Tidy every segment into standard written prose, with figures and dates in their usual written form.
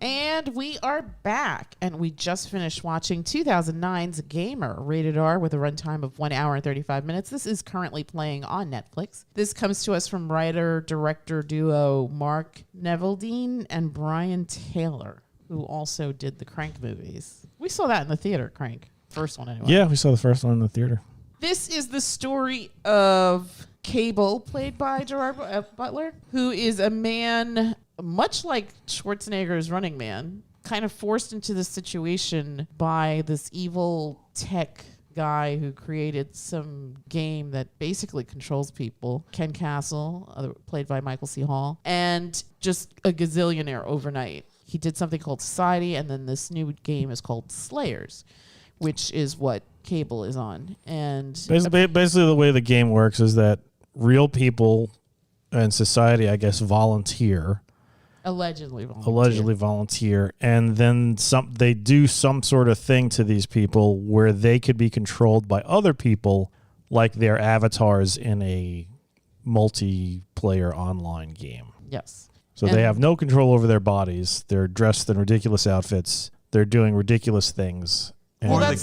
And we are back, and we just finished watching 2009's Gamer, rated R, with a runtime of 1 hour and 35 minutes. This is currently playing on Netflix. This comes to us from writer-director duo Mark Neveldine and Brian Taylor, who also did the Crank movies. We saw that in the theater, Crank. First one, anyway. Yeah, we saw the first one in the theater. This is the story of Cable, played by Gerard Butler, who is a man, much like Schwarzenegger's Running Man, kind of forced into this situation by this evil tech guy who created some game that basically controls people. Ken Castle, played by Michael C. Hall, and just a gazillionaire overnight. He did something called Society, and then this new game is called Slayers, which is what Cable is on. And basically the way the game works is that real people and society, I guess, volunteer. Allegedly volunteer, and then they do some sort of thing to these people where they could be controlled by other people, like their avatars in a multiplayer online game. Yes. So they have no control over their bodies. They're dressed in ridiculous outfits. They're doing ridiculous things. Or they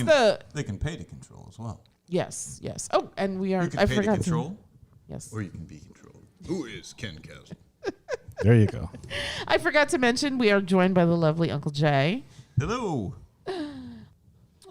can pay to control as well. Yes. Oh, and we are. You can pay to control. Yes. Or you can be controlled. Who is Ken Castle? There you go. I forgot to mention we are joined by the lovely Uncle Jay. Hello.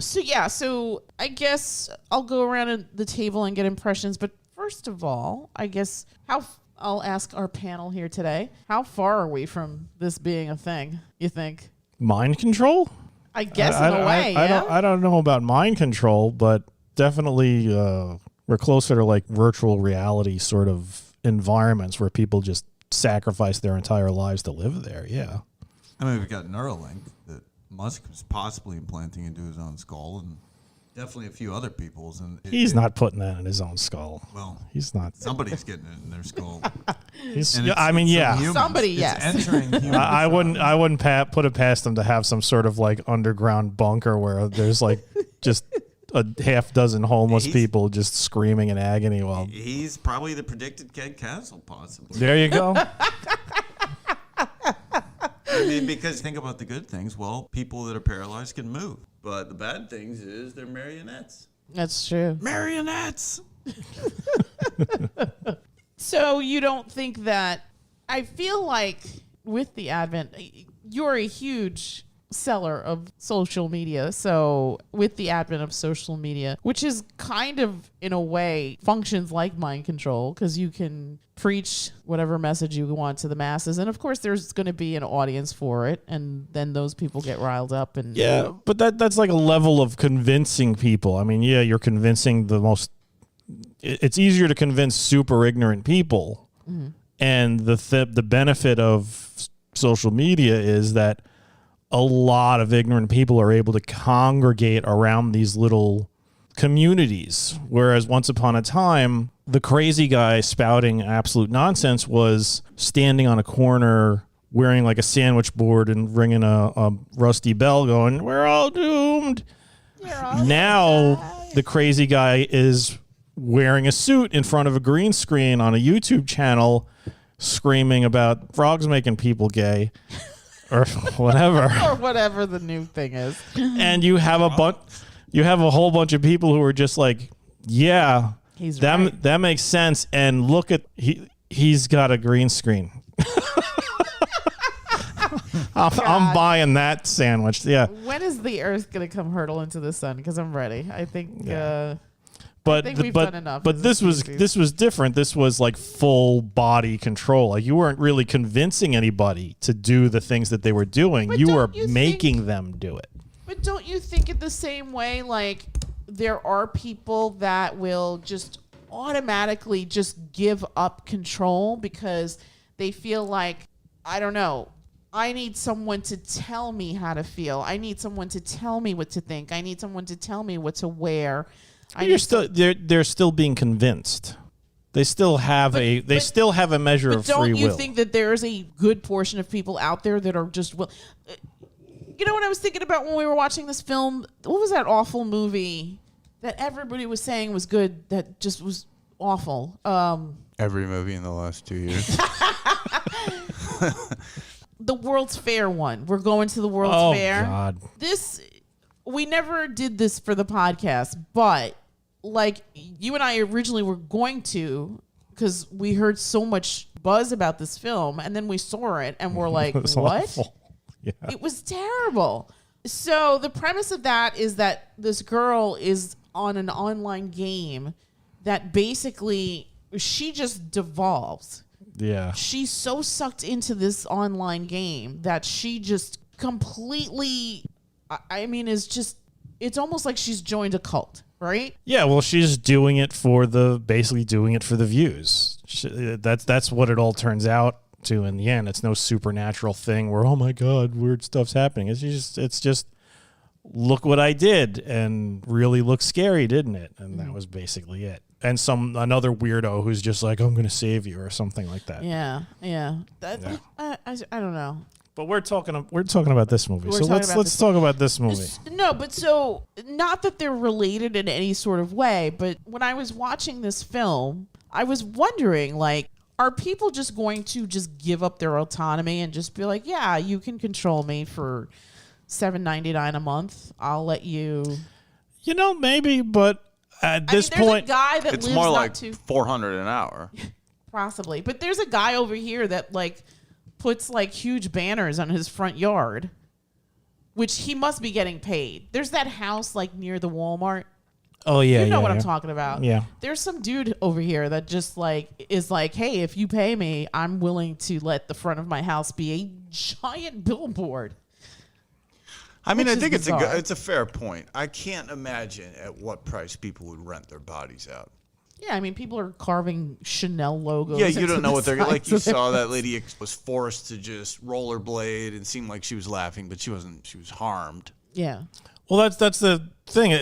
So I guess I'll go around the table and get impressions. But first of all, I guess I'll ask our panel here today, how far are we from this being a thing, you think? Mind control? I guess in a way, yeah. I don't know about mind control, but definitely we're closer to like virtual reality sort of environments where people just sacrifice their entire lives to live there. Yeah. I mean, we've got Neuralink that Musk was possibly implanting into his own skull, and definitely a few other people's. And he's not putting that in his own skull. Well, he's not. Somebody's getting it in their skull. Somebody, yes. Entering humans. I wouldn't put it past them to have some sort of like underground bunker where there's like just a half dozen homeless people just screaming in agony while he's probably the predicted Ken Castle, possibly. There you go. I mean, because think about the good things. Well, people that are paralyzed can move, but the bad things is they're marionettes. That's true. Marionettes. So you don't think that? I feel like with the advent, you're a huge seller of social media. So with the advent of social media, which is kind of in a way functions like mind control, because you can preach whatever message you want to the masses, and of course there's going to be an audience for it, and then those people get riled up. And yeah, but that's like a level of convincing people. I mean, yeah, you're convincing it's easier to convince super ignorant people. Mm-hmm. And the benefit of social media is that a lot of ignorant people are able to congregate around these little communities. Whereas once upon a time, the crazy guy spouting absolute nonsense was standing on a corner wearing like a sandwich board and ringing a rusty bell going, "We're all doomed." Now the crazy guy is wearing a suit in front of a green screen on a YouTube channel screaming about frogs making people gay. Or whatever. Or whatever the new thing is. And you have a whole bunch of people who are just like, yeah, that makes sense. And look at he's got a green screen. I'm buying that sandwich. Yeah. When is the Earth gonna come hurtle into the sun? Because I'm ready. I think. Yeah. I think we've done enough. But this was different. This was like full body control. Like you weren't really convincing anybody to do the things that they were doing. But you were making them do it. But don't you think it the same way? Like there are people that will just automatically just give up control because they feel like, I don't know, I need someone to tell me how to feel. I need someone to tell me what to think. I need someone to tell me what to wear. They're still being convinced. They still have a measure of free will. But don't you think that there's a good portion of people out there that are just you know what I was thinking about when we were watching this film? What was that awful movie that everybody was saying was good that just was awful? Every movie in the last 2 years. the World's Fair one. We're going to the World's Oh Fair. God. We never did this for the podcast, but like you and I originally were going to, because we heard so much buzz about this film, and then we saw it and we're like, It was what? awful. Yeah. It was terrible. So the premise of that is that this girl is on an online game that basically she just devolves. Yeah. She's so sucked into this online game that she just completely, I mean, it's almost like she's joined a cult, right? Yeah, well, she's doing it basically doing it for the views. That's what it all turns out to in the end. It's no supernatural thing where, oh my God, weird stuff's happening. It's just look what I did, and really looked scary, didn't it? And that was basically it. And another weirdo who's just like, I'm going to save you or something like that. Yeah. I don't know. But we're talking about this movie. So let's talk about this movie. No, but so not that they're related in any sort of way, but when I was watching this film, I was wondering, like, are people just going to just give up their autonomy and just be like, yeah, you can control me for $7.99 a month. I'll let you. Maybe, but at this there's point, a guy that It's lives more not like too $400 an hour. possibly, but there's a guy over here that like puts like huge banners on his front yard, which he must be getting paid. There's that house like near the Walmart. oh yeah, You know yeah, what yeah. I'm talking about. Yeah. There's some dude over here that just like is like, hey, if you pay me, I'm willing to let the front of my house be a giant billboard. I mean, Which I is think bizarre. it's a fair point. I can't imagine at what price people would rent their bodies out. Yeah, I mean, people are carving Chanel logos. Yeah, you into don't know the what they're like. sides You of their saw that house. lady was forced to just rollerblade and seemed like she was laughing, but she wasn't. She was harmed. Yeah. Well, that's the thing.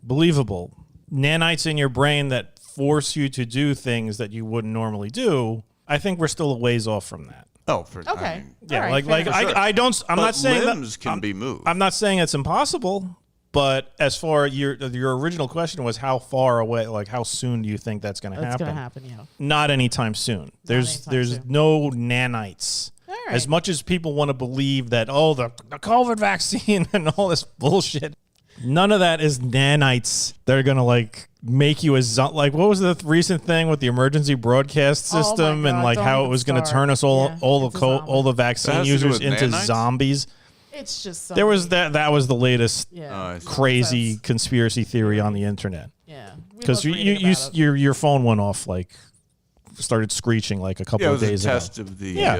Believable. Nanites in your brain that force you to do things that you wouldn't normally do. I think we're still a ways off from that. Oh, Okay. I mean, Yeah, All right, fair enough. sure. I'm but not saying limbs that can be moved. I'm not saying it's impossible, but as far your original question was how far away, like how soon do you think that's going to That's happen? going to happen, yeah. Not anytime soon. There's anytime soon. no nanites. All right. As much as people want to believe that, the COVID vaccine and all this bullshit, none of that is nanites. They're going to like make you like what was the recent thing with the emergency broadcast Oh my system and God, like don't how it even was going to start. turn us all Yeah, all it's a the zombie. all the That vaccine has to do users with into nanites? zombies. It's just There was something. that was the latest Yeah. crazy That's- conspiracy theory on the internet. Yeah. We Because love reading about it. your phone went off, like started screeching like a couple yeah, it of was a days test ago. of the Yeah.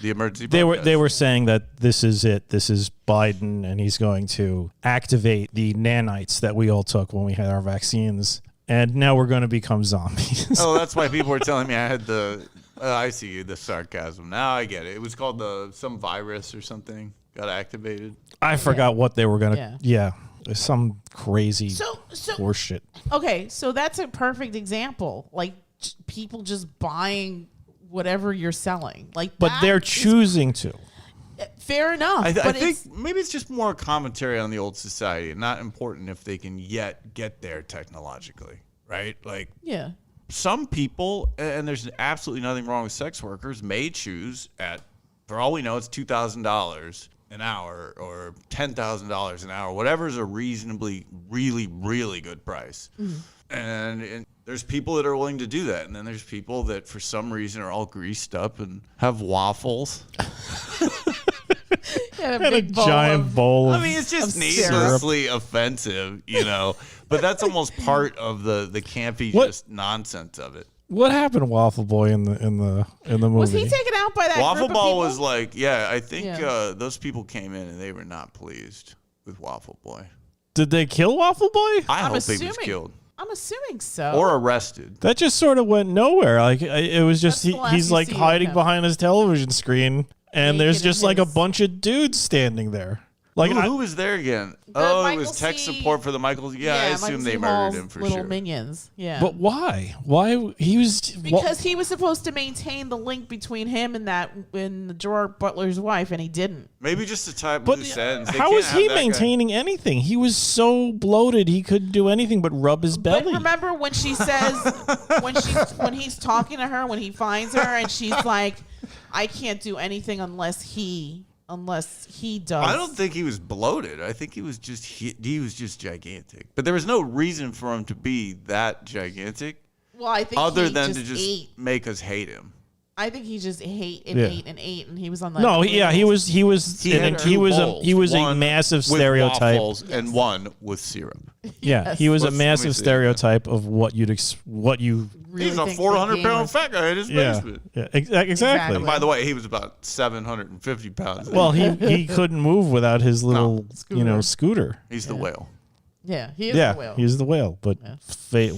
the emergency. They broadcast. were saying that this is it. This is Biden, and he's going to activate the nanites that we all took when we had our vaccines, and now we're going to become zombies. Oh, that's why people were telling me I had the. I see the sarcasm. Now I get it. It was called some virus or something got activated. I forgot what they were going to. Yeah. Yeah, some crazy So horseshit. okay, so that's a perfect example. Like people just buying whatever you're selling. Like, But that they're is choosing to. fair enough. I but think it's, maybe it's just more commentary on the old society, not important if they can yet get there technologically, right? Like yeah, some people, and there's absolutely nothing wrong with sex workers, may choose for all we know, it's $2,000 an hour or $10,000 an hour, whatever is a reasonably, really, really good price. And there's people that are willing to do that, and then there's people that for some reason are all greased up and have waffles. had And a big bowl giant of- bowl of. I mean, it's just of syrup. needlessly offensive, But that's almost part of the campy What? just nonsense of it. What happened to Waffle Boy in the movie? Was he taken out by that Waffle group of Ball people? was like, I think Yeah. those people came in and they were not pleased with Waffle Boy. Did they kill Waffle Boy? I I'm hope he was assuming. killed I'm assuming so. or arrested. That just sort of went nowhere. Like it was just That's the last he's you like see of hiding him. behind his television screen, and Naked there's in just like a his- bunch of dudes standing there. Like Who was there again? It Michael was tech C. support for the Michael. Yeah, I Michael assume they C. murdered Hall's him for little sure. minions. Yeah. but why? Why he was? Because he was supposed to maintain the link between him and Gerard Butler's wife, and he didn't. Maybe just to tie up But loose ends. They how can't was he have that guy- maintaining anything? He was so bloated he couldn't do anything but rub his belly. But remember when she says when he's talking to her when he finds her and she's like, I can't do anything unless he does. I don't think he was bloated. I think he was just gigantic. But there was no reason for him to be that gigantic. Well, I think other he than just to just ate. make us hate him. I think he just ate and Yeah. ate and ate, and he was on the. No, he was He had two bowls, a one massive with stereotype. waffles and one with syrup. Yeah, Yes. he was a Let me massive see. stereotype of what you Really He's a think 400-pound gamers- fat guy in his basement. exactly. Exactly. By the way, he was about 750 pounds. Well, he couldn't move without his little scooter. He's the whale. Yeah, he is Yeah, the whale. he's the whale, but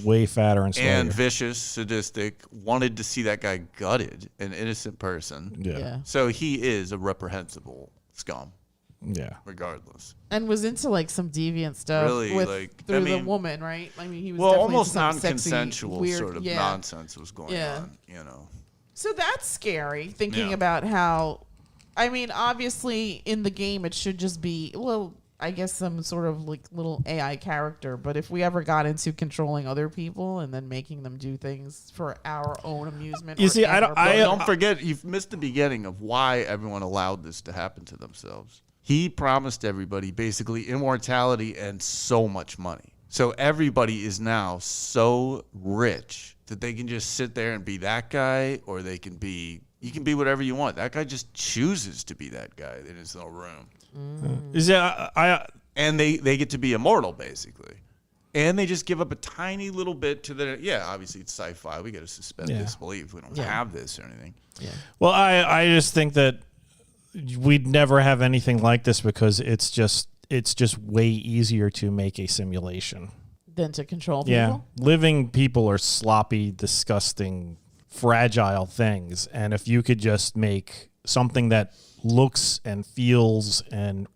way fatter and slower. And vicious, sadistic, wanted to see that guy gutted, an innocent person. yeah. So he is a reprehensible scum, Yeah. regardless. And was into like some deviant stuff Really, with like, through I the mean- woman, right? I mean, he was Well, definitely almost into some sexy, non-consensual weird, sort of yeah. nonsense was going Yeah. on, you know. So that's scary. Thinking Yeah. about how, I mean, obviously in the game it should just be I guess some sort of like little AI character. But if we ever got into controlling other people and then making them do things for our own amusement, You or see, I don't- and/or I- both- Don't forget, you've missed the beginning of why everyone allowed this to happen to themselves. He promised everybody basically immortality and so much money. So everybody is now so rich that they can just sit there and be that guy, or you can be whatever you want. That guy just chooses to be that guy in his own room. Is I And they get to be immortal, basically. And they just give up a tiny little bit to the, obviously it's sci-fi. We got to suspend disbelief. We don't have this or anything. well, I just think that we'd never have anything like this because it's just way easier to make a simulation. than to control people. Yeah, living people are sloppy, disgusting, fragile things, and if you could just make something that looks and feels and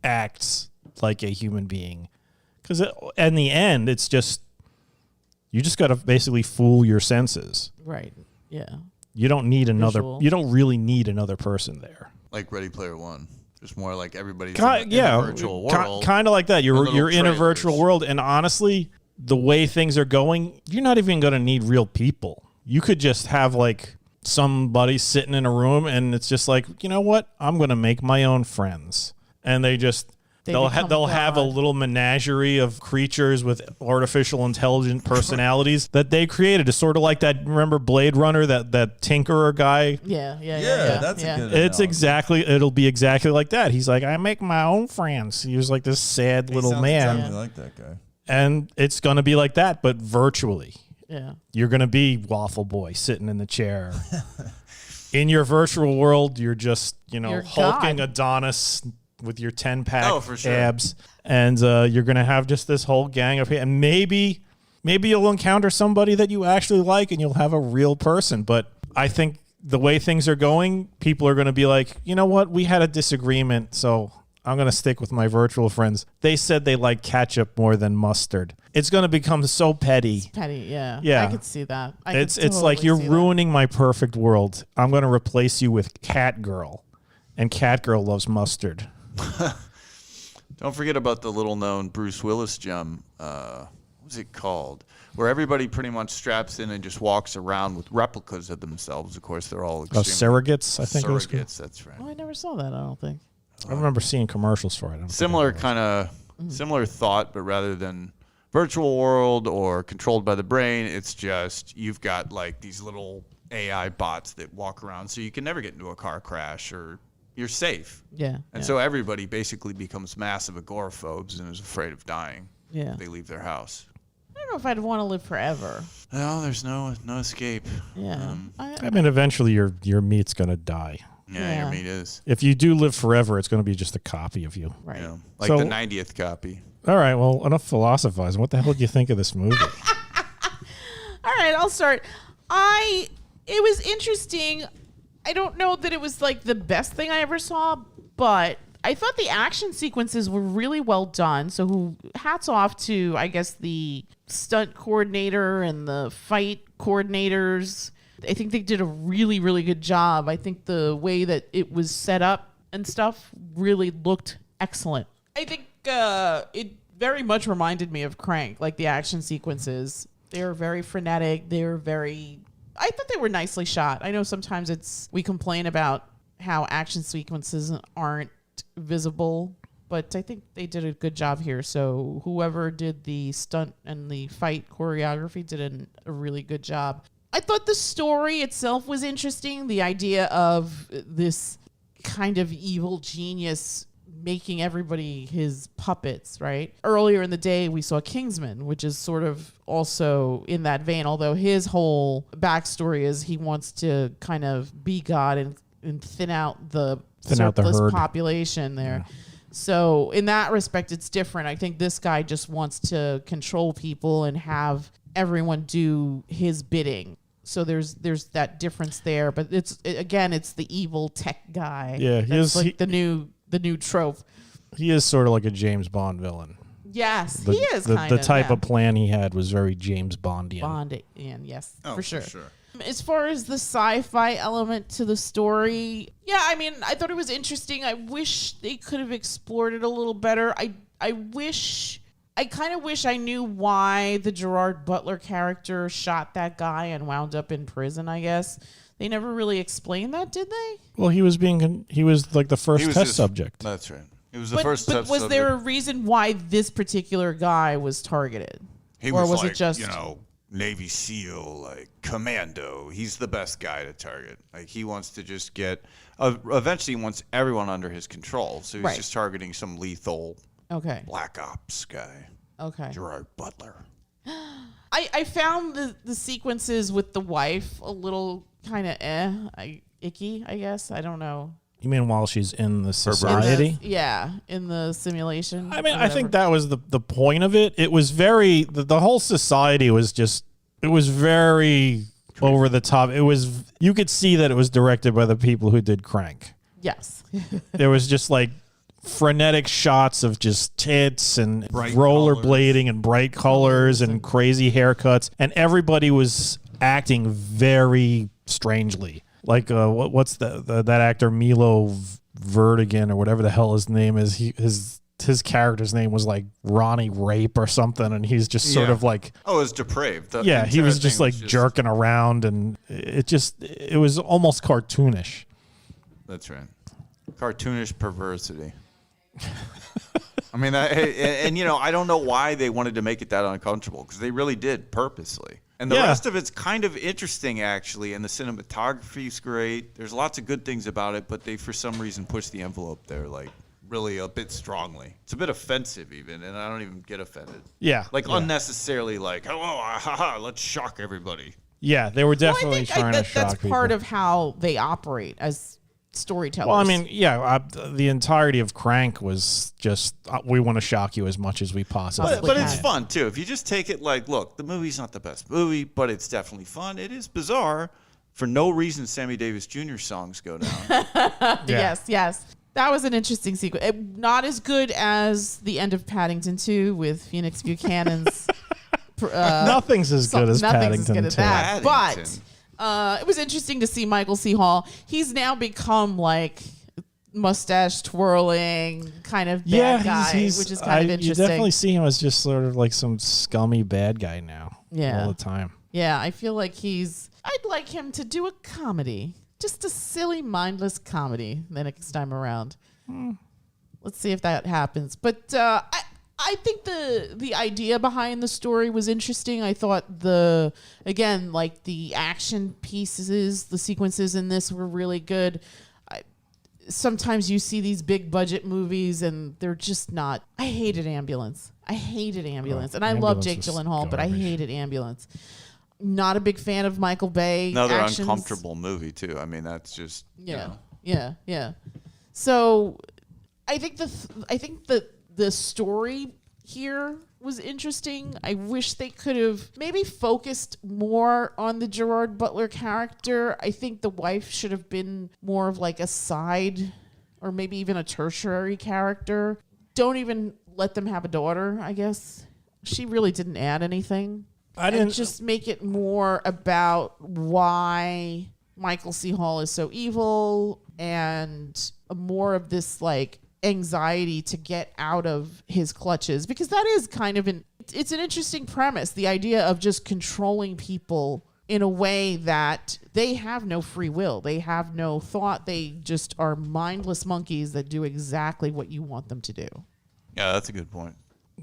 acts like a human being, because in the end, it's just you just got to basically fool your senses. Right. Yeah. You don't need another. Visual. You don't really need another person there. Like Ready Player One. Just more like everybody's in Yeah, a virtual world. kind of like that. little You're in a trailers. virtual world, and honestly, the way things are going, you're not even going to need real people. You could just have like somebody sitting in a room, and it's just like, you know what? I'm going to make my own friends, and they'll become have a God. little menagerie of creatures with artificial intelligent personalities that they created. It's sort of like that. Remember Blade Runner, that Tinkerer guy. Yeah. That's a good. It's analogy. it'll be exactly like that. He's like, I make my own friends. He was like this sad He little sounds man. exactly like that guy. And it's going to be like that, but virtually. Yeah. You're going to be Waffle Boy sitting in the chair. In your virtual world, you're just, You're hulking God. Adonis with your 10-pack Oh, for sure. abs. And you're going to have just this whole gang of people. And maybe you'll encounter somebody that you actually like and you'll have a real person. But I think the way things are going, people are going to be like, you know what? We had a disagreement, so I'm going to stick with my virtual friends. They said they like ketchup more than mustard. It's going to become so petty. Petty. Yeah. Yeah. I could see that. It's like you're ruining my perfect world. I'm going to replace you with Catgirl. And Catgirl loves mustard. Don't forget about the little-known Bruce Willis gem. What was it called? Where everybody pretty much straps in and just walks around with replicas of themselves. Of course, they're all Oh, extremely surrogates, I think it was called. surrogates. That's right. Oh, I never saw that. I don't think. I remember seeing commercials for it. I don't think Similar I ever- kind of similar thought, but rather than virtual world or controlled by the brain, it's just you've got like these little AI bots that walk around, so you can never get into a car crash or you're safe. Yeah. And so everybody basically becomes massive agoraphobes and is afraid of dying. Yeah. If they leave their house. I don't know if I'd want to live forever. Well, there's no escape. Yeah. I mean, eventually your meat's going to die. Yeah, Yeah. your meat is. If you do live forever, it's going to be just a copy of you. Right. You know, like So- the 90th copy. All right, well, enough philosophizing. What the hell do you think of this movie? All right, I'll start. It was interesting. I don't know that it was like the best thing I ever saw, but I thought the action sequences were really well done. So hats off to, I guess, the stunt coordinator and the fight coordinators. I think they did a really, really good job. I think the way that it was set up and stuff really looked excellent. I think it very much reminded me of Crank, like the action sequences. They were very frenetic. They were very I thought they were nicely shot. I know sometimes we complain about how action sequences aren't visible, but I think they did a good job here. So whoever did the stunt and the fight choreography did a really good job. I thought the story itself was interesting. The idea of this kind of evil genius making everybody his puppets, right? Earlier in the day, we saw Kingsman, which is sort of also in that vein, although his whole backstory is he wants to kind of be God and thin out the surplus population there. Yeah. So in that respect, it's different. I think this guy just wants to control people and have everyone do his bidding. So there's that difference there, but it's the evil tech guy. Yeah, the new trope. He is sort of like a James Bond villain. Yes, he is. The type of plan he had was very James Bondian. Bondian, yes, for sure. As far as the sci-fi element to the story, yeah, I mean, I thought it was interesting. I wish they could have explored it a little better. I kind of wish I knew why the Gerard Butler character shot that guy and wound up in prison, I guess. They never really explained that, did they? Well, he was like the first test subject. That's right. He was the first test subject. But was there a reason why this particular guy was targeted? Or was it just Navy SEAL, like commando? He's the best guy to target. Like he wants to just get eventually he wants everyone under his control. So he's just targeting some lethal Black Ops guy. Okay. Gerard Butler. I found the sequences with the wife a little kind of icky, I guess. I don't know. You mean while she's in the society? In the simulation. I mean, I think that was the point of it. It was very the whole society was just very over the top. You could see that it was directed by the people who did Crank. Yes. There was just like frenetic shots of just tits and rollerblading and bright colors and crazy haircuts, and everybody was acting very strangely. Like what's that actor Milo Vertigan or whatever the hell his name is? His character's name was like Ronnie Rape or something, and he's just sort of like it was depraved. He was just like jerking around, and it was almost cartoonish. That's right, cartoonish perversity. I mean, I don't know why they wanted to make it that uncomfortable, because they really did purposely. And the rest of it's kind of interesting, actually, and the cinematography's great. There's lots of good things about it, but they, for some reason, pushed the envelope there, like, really a bit strongly. It's a bit offensive, even, and I don't even get offended. Yeah. Unnecessarily, like, let's shock everybody. Yeah, they were definitely trying to shock people. That's part of how they operate as storytellers. Well, I mean, the entirety of Crank was just we want to shock you as much as we possibly can. But it's fun too. If you just take it like, look, the movie's not the best movie, but it's definitely fun. It is bizarre. For no reason, Sammy Davis Jr. songs go down. Yes. That was an interesting sequence. Not as good as the end of Paddington 2 with Phoenix Buchanan's. Nothing's as good as Paddington 2. But it was interesting to see Michael C. Hall. He's now become like mustache twirling kind of bad guy, which is kind of interesting. You definitely see him as just sort of like some scummy bad guy now. Yeah. All the time. Yeah, I feel like I'd like him to do a comedy. Just a silly, mindless comedy the next time around. Let's see if that happens. But I think the idea behind the story was interesting. I thought the action pieces, the sequences in this were really good. Sometimes you see these big budget movies and they're just not. I hated Ambulance. And I love Jake Gyllenhaal, but I hated Ambulance. Not a big fan of Michael Bay. Another uncomfortable movie too. I mean, that's just yeah. So I think the story here was interesting. I wish they could have maybe focused more on the Gerard Butler character. I think the wife should have been more of like a side or maybe even a tertiary character. Don't even let them have a daughter, I guess. She really didn't add anything. And just make it more about why Michael C. Hall is so evil and more of this like anxiety to get out of his clutches, because that is kind of it's an interesting premise, the idea of just controlling people in a way that they have no free will. They have no thought. They just are mindless monkeys that do exactly what you want them to do. Yeah, that's a good point.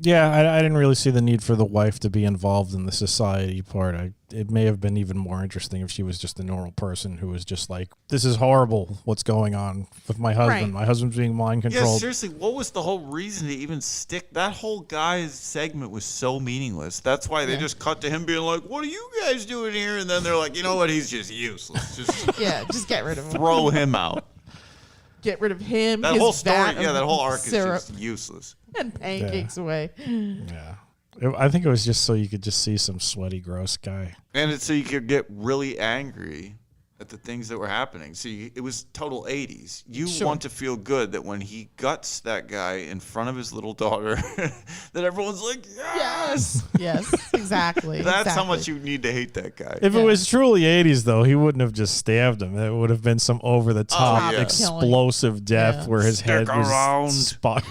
Yeah, I didn't really see the need for the wife to be involved in the society part. It may have been even more interesting if she was just a normal person who was just like, this is horrible what's going on with my husband. Right. My husband's being mind Yeah, controlled. seriously, what was the whole reason to even stick? That whole guy's segment was so meaningless. That's why they just cut to him being like, what are you guys doing here? And then they're like, you know what? He's just useless. Just Yeah, just get rid of him. throw him out. Get rid of him. That his whole story, vat yeah, of that whole arc syrup is just useless. and pancakes away. Yeah. I think it was just so you could just see some sweaty, gross guy. And it's so you could get really angry at the things that were happening. So it was total 80s. You want to feel good that when he guts that guy in front of his little daughter, that everyone's like, Yes. Yes, exactly. That's how exactly. much you need to hate that guy. If it was truly 80s, though, he wouldn't have just stabbed him. It would have been some over-the-top, Oh, yeah. explosive death Yeah. where his Stick head was around. spot.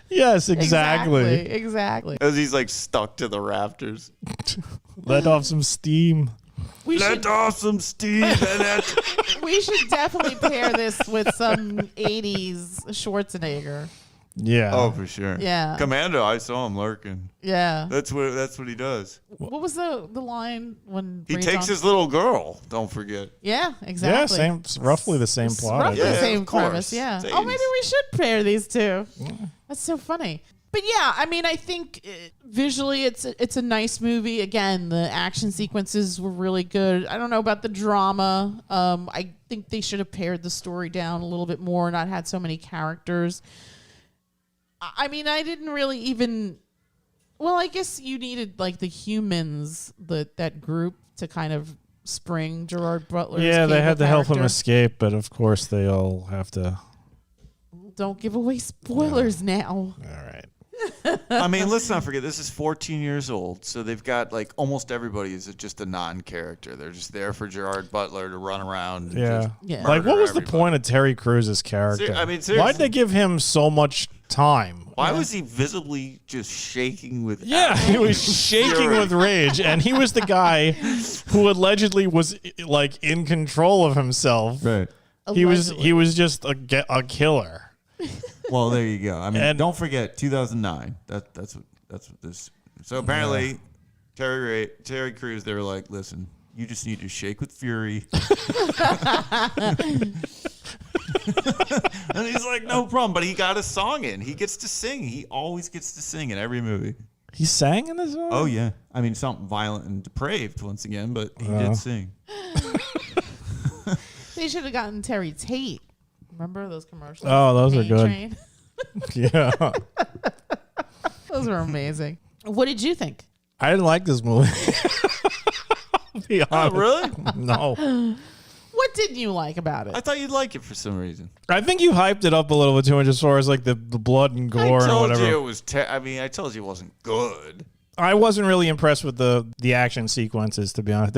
Yes, exactly. Exactly. As he's like stuck to the rafters. Let off some steam. We should Let off some steam in it. we should definitely pair this with some 80s Schwarzenegger. Yeah. Oh, for sure. Yeah. Commando, I saw him lurking. Yeah. That's what he does. What was the line when He Ray takes John- his little girl. Don't forget. Yeah, Yeah, exactly. same. Roughly the same It's plot. I roughly guess. the Yeah, same of course. premise. Yeah. It's Oh, maybe 80s. we should pair these two. That's so funny. But yeah, I mean, I think visually it's a nice movie. Again, the action sequences were really good. I don't know about the drama. I think they should have pared the story down a little bit more, not had so many characters. I mean, I didn't really even. Well, I guess you needed like the humans, that group, to kind of spring Gerard Butler's. Yeah, they Cable had to help him character. escape, but of course they all have to. Don't give away spoilers now. All right. I mean, let's not forget, this is 14 years old, so they've got, like, almost everybody is just a non-character. They're just there for Gerard Butler to run around and Yeah. just Yeah. Like, what murder was the everybody. point of Terry Crews's character? I mean, why'd seriously. they give him so much time? Why was he visibly just shaking with Yeah, he was shaking fury? with rage, and he was the guy who allegedly was like in control of himself. Right. He Allegedly. was just a killer. Well, there you go. I mean, And- don't forget 2009. That's what this. So apparently, Terry Crews, they were like, listen, you just need to shake with fury. And he's like, no problem. But he got a song in. He gets to sing. He always gets to sing in every movie. He sang in this one? Oh yeah. I mean, something violent and depraved once again, but he Oh. did sing. They should have gotten Terry Tate. Remember those commercials? Oh, those are Pain good. Train? Yeah. Those were amazing. What did you think? I didn't like this movie. Be Oh, honest. really? No. What didn't you like about I it? thought you'd like it for some reason. I think you hyped it up a little bit too much as far as like the blood and gore I and told whatever. you it was. I told you it wasn't good. I wasn't really impressed with the action sequences, to be honest.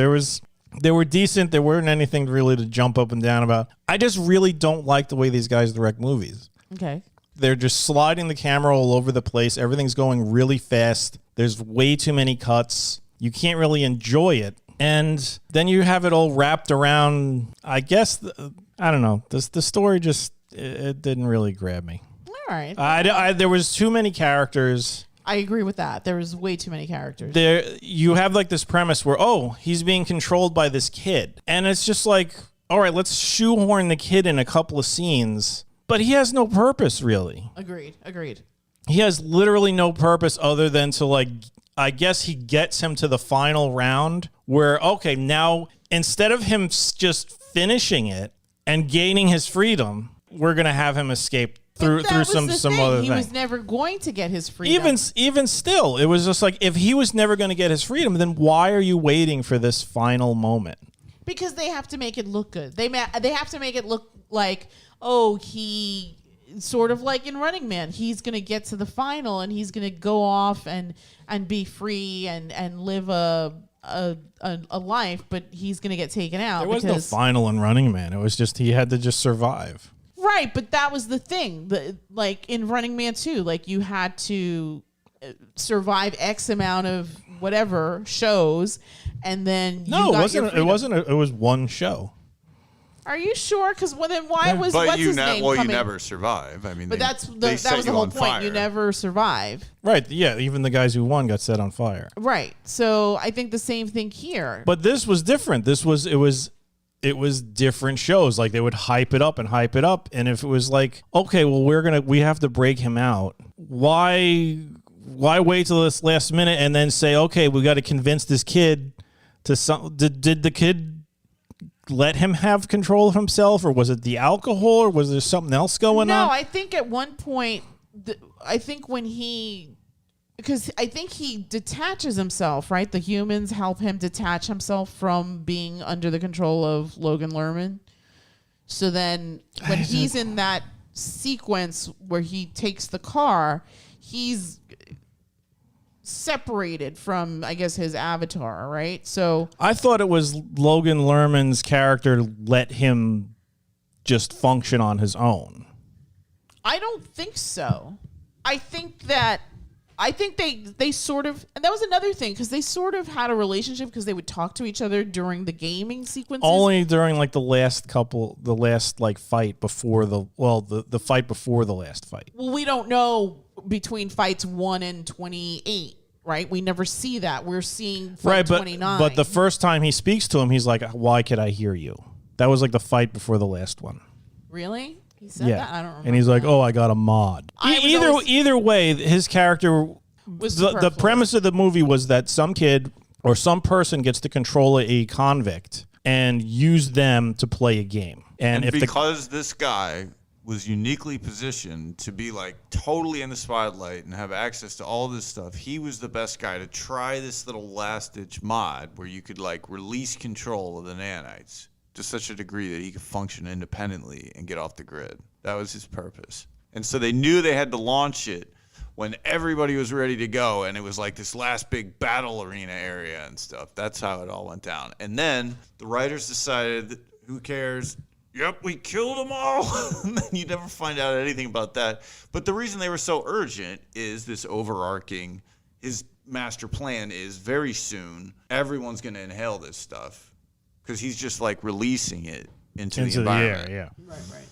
They were decent. There weren't anything really to jump up and down about. I just really don't like the way these guys direct movies. Okay. They're just sliding the camera all over the place. Everything's going really fast. There's way too many cuts. You can't really enjoy it. And then you have it all wrapped around, I guess, I don't know. The story just, it didn't really grab me. All right. There was too many characters. I agree with that. There was way too many characters. There, you have like this premise where, oh, he's being controlled by this kid. And it's just like, all right, let's shoehorn the kid in a couple of scenes. But he has no purpose, really. Agreed. He has literally no purpose other than to, like, I guess he gets him to the final round where, okay, now instead of him just finishing it and gaining his freedom, we're going to have him escape through some other He thing. was never going to get his freedom. Even still, it was just like, if he was never going to get his freedom, then why are you waiting for this final moment? Because they have to make it look good. They have to make it look like, oh, he sort of like in Running Man, he's going to get to the final and he's going to go off and be free and live a life, but he's going to get taken out. There was no final in Running Man. It was just he had to just survive. Right, but that was the thing. Like in Running Man 2, like you had to survive X amount of whatever shows, and then you No, got it wasn't. your It freedom. wasn't. It was one show. Are you sure? Because then why was But what's you his name you coming? never survive. I mean, But they, that they was set the you whole on point. You fire. never survive. Right. Yeah. Even the guys who won got set on fire. Right. So I think the same thing here. But this was different. It was different shows. Like they would hype it up, and if it was like, okay, well, we have to break him out. Why wait till this last minute and then say, okay, we got to convince this kid to some? Did the kid let him have control of himself, or was it the alcohol, or was there something else going on? No, I think at one point, I think he detaches himself, right? The humans help him detach himself from being under the control of Logan Lerman. So then when he's in that sequence where he takes the car, he's separated from, I guess, his avatar, right? So I thought it was Logan Lerman's character let him just function on his own. I don't think so. I think they sort of, and that was another thing, because they sort of had a relationship because they would talk to each other during the gaming sequences. Only during like the last fight before the fight before the last fight. Well, we don't know between fights 1 and 28, right? We never see that. We're seeing fight 29. But the first time he speaks to him, he's like, "Why could I hear you?" That was like the fight before the last one. Really? He said that? I don't remember. And he's like, "Oh, I got a mod." Either way, his character Was the superfluous. premise of the movie was that some kid or some person gets to control a convict and use them to play a game. And if because this guy was uniquely positioned to be like totally in the spotlight and have access to all this stuff, he was the best guy to try this little last ditch mod where you could like release control of the nanites to such a degree that he could function independently and get off the grid. That was his purpose. And so they knew they had to launch it when everybody was ready to go, and it was like this last big battle arena area and stuff. That's how it all went down. And then the writers decided, that, who cares? Yep, we killed them all. And then you never find out anything about that. But the reason they were so urgent is this overarching, his master plan is very soon everyone's going to inhale this stuff because he's just like releasing it into the environment. air, yeah. Right.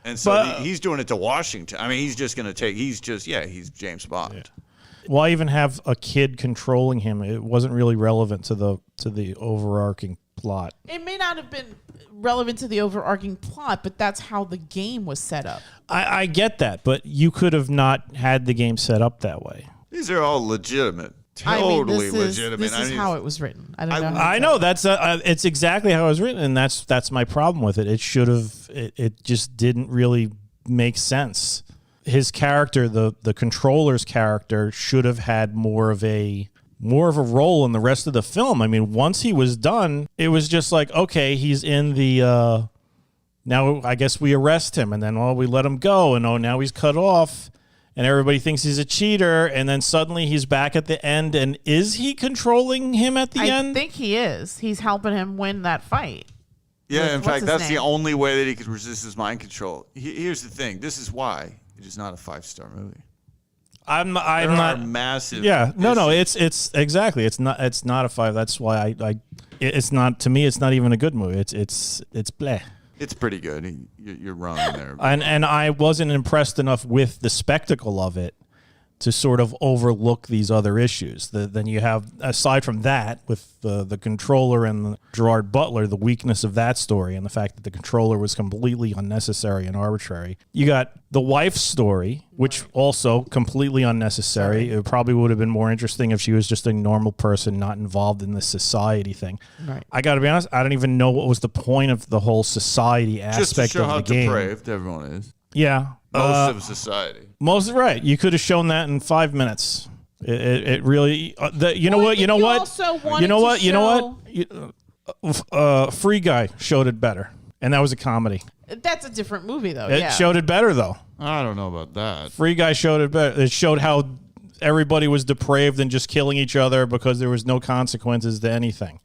And so he's doing it to Washington. I mean, he's just going to take, he's James Bond. Yeah. Why even have a kid controlling him? It wasn't really relevant to the overarching plot. It may not have been relevant to the overarching plot, but that's how the game was set up. I get that, but you could have not had the game set up that way. These are all legitimate. I mean, Totally legitimate. This is how it was written. I don't know. I know that's it's exactly how it was written, and that's my problem with it. It should have. It just didn't really make sense. His character, the controller's character, should have had more of a role in the rest of the film. I mean, once he was done, it was just like, okay, he's in the. Now I guess we arrest him, and then we let him go, and now he's cut off. And everybody thinks he's a cheater, and then suddenly he's back at the end. And is he controlling him at the end? I think he is. He's helping him win that fight. Yeah, in What's fact, his that's the name? only way that he could resist his mind control. Here's the thing. This is why it is not a 5-star movie. I'm There not are massive. Yeah, no, issues. it's exactly. It's not a 5. That's why it's not, to me, it's not even a good movie. It's bleh. It's pretty good. You're wrong there. And I wasn't impressed enough with the spectacle of it to sort of overlook these other issues. Then you have, aside from that, with the controller and Gerard Butler, the weakness of that story and the fact that the controller was completely unnecessary and arbitrary. You got the wife's story, which also completely unnecessary. It probably would have been more interesting if she was just a normal person, not involved in this society thing. Right. I got to be honest, I don't even know what was the point of the whole society Just to aspect show of how the game. depraved everyone is. Yeah. Most of society. Most right. You could have shown that in 5 minutes. It really. You know what? You know what? You know what? You know what? Free Guy showed it better, and that was a comedy. That's a different movie, though. It showed it better, though. I don't know about that. Free Guy showed it better. It showed how everybody was depraved and just killing each other because there was no consequences to anything.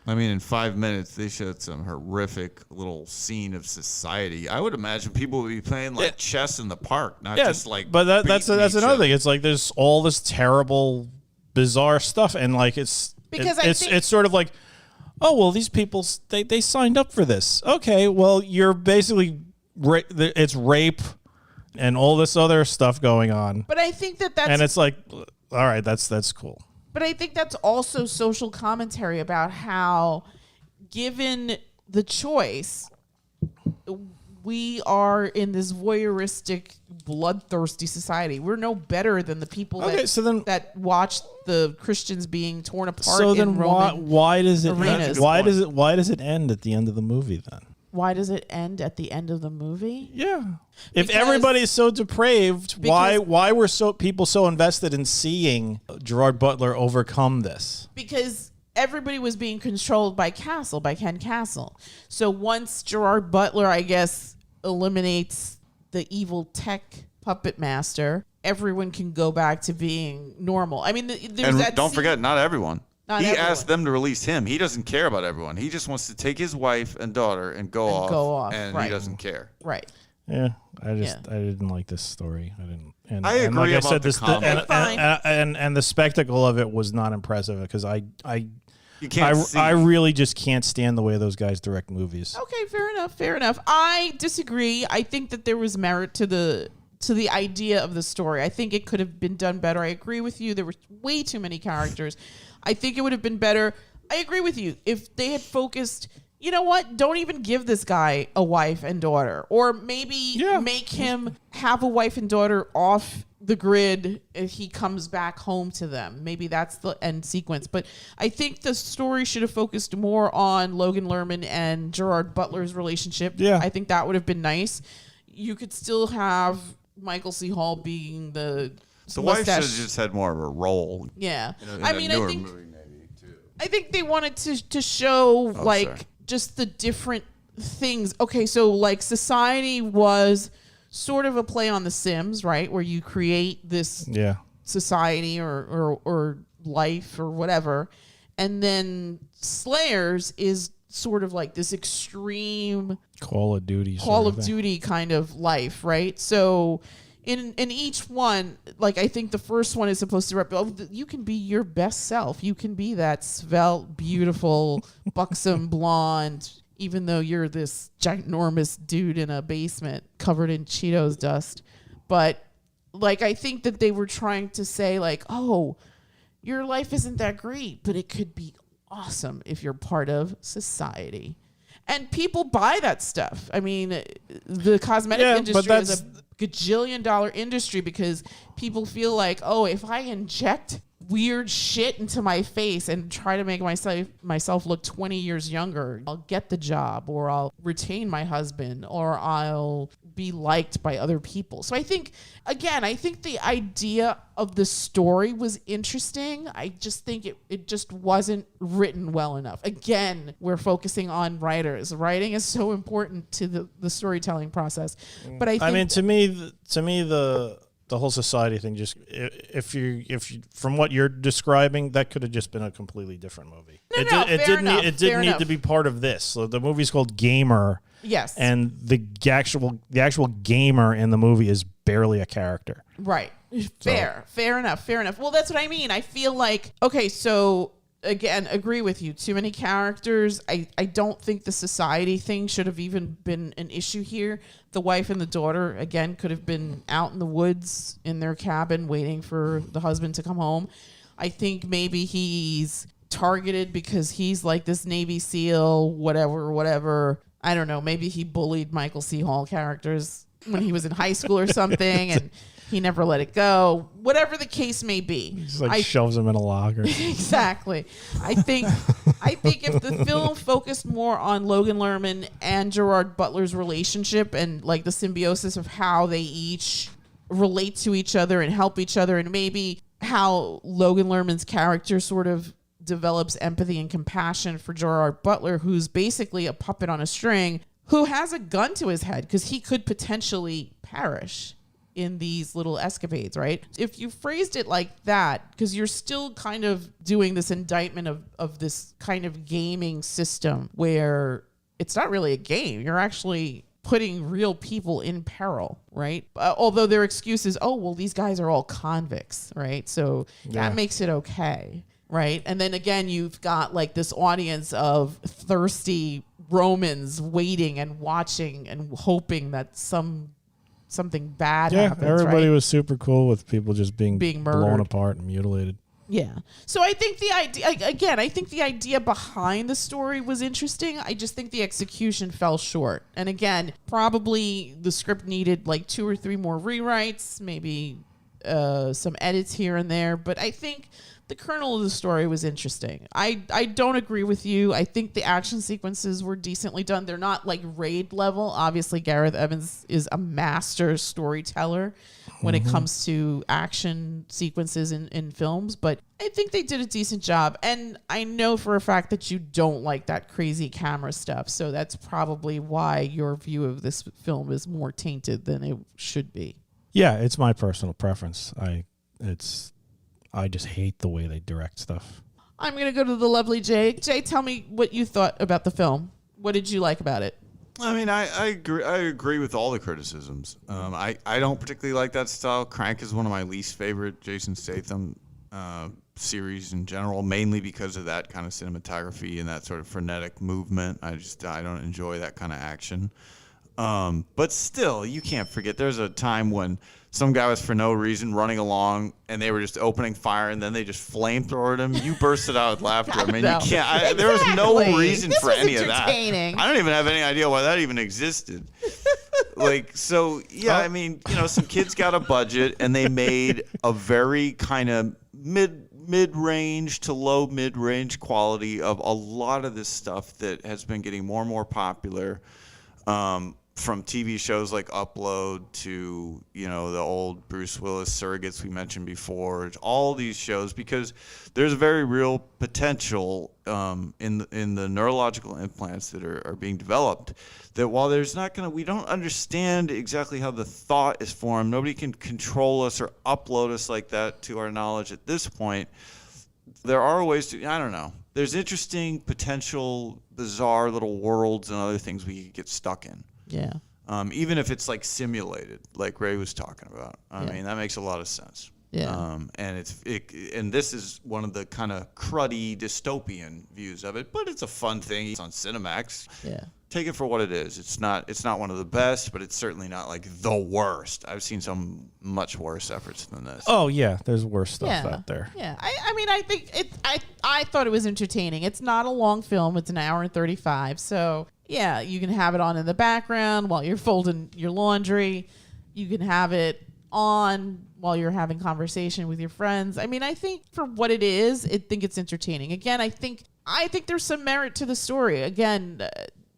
I mean, in 5 minutes, they showed some horrific little scene of society. I would imagine people would be playing like chess in the park, not just like. But that's beating each another other. thing. It's like there's all this terrible bizarre stuff, and like it's sort of like, oh well, these people they signed up for this. Okay, well you're basically it's rape and all this other stuff going on. But I think that's and it's like, all right, that's cool. But I think that's also social commentary about how, given the choice, we are in this voyeuristic, bloodthirsty society. We're no better than the people that watch the Christians being torn apart. So then, why does it arenas. why does it end at the end of the movie then? Why does it end at the end of the movie? Yeah. If everybody's so depraved, why were people so invested in seeing Gerard Butler overcome this? Because everybody was being controlled by Ken Castle. So once Gerard Butler, I guess, eliminates the evil tech puppet master, everyone can go back to being normal. I mean, don't forget, not everyone. Not he everyone. asked them to release him. He doesn't care about everyone. He just wants to take his wife and daughter and go off, and right. he doesn't care. Right. Yeah, I didn't like this story. I didn't. And, I agree like about the comedy. and the spectacle of it was not impressive because I really just can't stand the way those guys direct movies. Okay, fair enough. I disagree. I think that there was merit to the idea of the story. I think it could have been done better. I agree with you. There were way too many characters. I think it would have been better. I agree with you. If they had focused, you know what? Don't even give this guy a wife and daughter. Or maybe make him have a wife and daughter off the grid if he comes back home to them. Maybe that's the end sequence. But I think the story should have focused more on Logan Lerman and Gerard Butler's relationship. Yeah. I think that would have been nice. You could still have Michael C. Hall being the wife should have just had more of a role. Yeah. I think movie maybe too. I think they wanted to show just the different things. Okay, so like Society was sort of a play on The Sims, right? Where you create this society or life or whatever. And then Slayers is sort of like this extreme Call of Duty kind of life, right? So in each one, like I think the first one is supposed to you can be your best self. You can be that svelte, beautiful, buxom blonde, even though you're this ginormous dude in a basement covered in Cheetos dust. But like I think that they were trying to say like, oh, your life isn't that great, but it could be awesome if you're part of society. And people buy that stuff. I mean, the cosmetic industry is a gajillion-dollar industry because people feel like, oh, if I inject weird shit into my face and try to make myself look 20 years younger, I'll get the job, or I'll retain my husband, or I'll be liked by other people. So I think the idea of the story was interesting. I just think it just wasn't written well enough. Again, we're focusing on writers. Writing is so important to the storytelling process. But I mean, to me, the whole society thing, just if you from what you're describing, that could have just been a completely different movie. It didn't need to be part of this. So the movie's called Gamer. Yes. And the actual gamer in the movie is barely a character. Right. Fair enough. Well, that's what I mean. I feel like, okay, so again, agree with you. Too many characters. I don't think the society thing should have even been an issue here. The wife and the daughter, again, could have been out in the woods in their cabin waiting for the husband to come home. I think maybe he's targeted because he's like this Navy SEAL, whatever. I don't know. Maybe he bullied Michael C. Hall characters when he was in high school or something, and he never let it go. Whatever the case may be, he just shoves him in a locker. Exactly. I think if the film focused more on Logan Lerman and Gerard Butler's relationship and like the symbiosis of how they each relate to each other and help each other, and maybe how Logan Lerman's character sort of develops empathy and compassion for Gerard Butler, who's basically a puppet on a string, who has a gun to his head because he could potentially perish in these little escapades, right? If you phrased it like that, because you're still kind of doing this indictment of this kind of gaming system where it's not really a game. You're actually putting real people in peril, right? Although their excuse is, oh, well, these guys are all convicts, right? So that makes it okay, right? And then again, you've got like this audience of thirsty Romans waiting and watching and hoping that something bad happens. Everybody right? was super cool with people just being blown murdered. apart and mutilated. Yeah. So I think the idea, again, I think the idea behind the story was interesting. I just think the execution fell short. And again, probably the script needed like 2 or 3 more rewrites, maybe some edits here and there. But I think the kernel of the story was interesting. I don't agree with you. I think the action sequences were decently done. They're not like Raid level. Obviously, Gareth Evans is a master storyteller when it comes to action sequences in films, but I think they did a decent job. And I know for a fact that you don't like that crazy camera stuff, so that's probably why your view of this film is more tainted than it should be. Yeah, it's my personal preference. I just hate the way they direct stuff. I'm going to go to the lovely Jay. Jay, tell me what you thought about the film. What did you like about it? I mean, I agree with all the criticisms. I don't particularly like that style. Crank is one of my least favorite Jason Statham series in general, mainly because of that kind of cinematography and that sort of frenetic movement. I don't enjoy that kind of action. But still, you can't forget there's a time when some guy was for no reason running along and they were just opening fire and then they just flamethrowered him. You bursted out with laughter. I mean, you can't. There was no reason for any of that. I don't even have any idea why that even existed. I mean, some kids got a budget and they made a very kind of mid-range to low mid-range quality of a lot of this stuff that has been getting more and more popular. From TV shows like Upload to, the old Bruce Willis surrogates we mentioned before, all these shows, because there's a very real potential in the neurological implants that are being developed, that while there's not we don't understand exactly how the thought is formed, nobody can control us or upload us like that to our knowledge at this point. There are ways to, I don't know, there's interesting, potential, bizarre little worlds and other things we could get stuck in. Yeah. Even if it's like simulated, like Ray was talking about. I mean, that makes a lot of sense. Yeah. And this is one of the kind of cruddy dystopian views of it, but it's a fun thing. It's on Cinemax. Yeah. Take it for what it is. It's not one of the best, but it's certainly not like the worst. I've seen some much worse efforts than this. Oh yeah, there's worse stuff out there. Yeah. I mean, I think I thought it was entertaining. It's not a long film. It's an hour and 35. So yeah, you can have it on in the background while you're folding your laundry. You can have it on while you're having conversation with your friends. I mean, I think for what it is, I think it's entertaining. Again, I think there's some merit to the story. Again,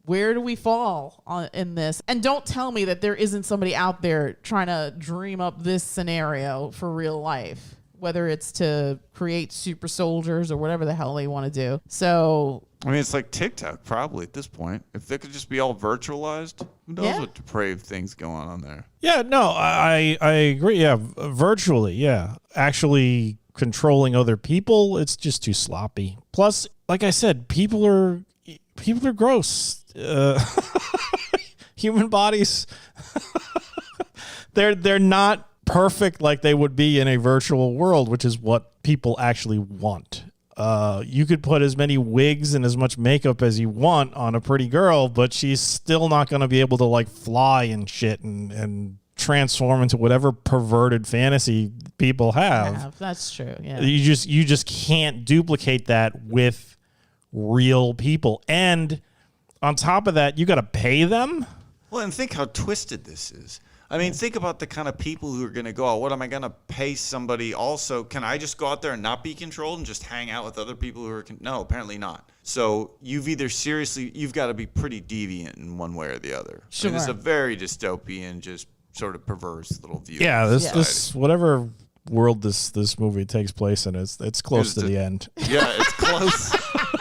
where do we fall in this? And don't tell me that there isn't somebody out there trying to dream up this scenario for real life, whether it's to create super soldiers or whatever the hell they want to do. So I mean, it's like TikTok probably at this point. If they could just be all virtualized, who knows what depraved things go on there. Yeah, no, I agree. Yeah, virtually, yeah. Actually controlling other people, it's just too sloppy. Plus, like I said, people are gross. Human bodies, they're not perfect like they would be in a virtual world, which is what people actually want. You could put as many wigs and as much makeup as you want on a pretty girl, but she's still not going to be able to like fly and shit and transform into whatever perverted fantasy people have. That's true. Yeah. You just can't duplicate that with real people. And on top of that, you got to pay them. Well, and think how twisted this is. I mean, think about the kind of people who are going to go out. What am I going to pay somebody? Also, can I just go out there and not be controlled and just hang out with other people who are... No, apparently not. So you've got to be pretty deviant in one way or the other. Sure. I mean, it's a very dystopian, just sort of perverse little view. Yeah, this whatever world this movie takes place in, it's close to the end. Yeah, it's close.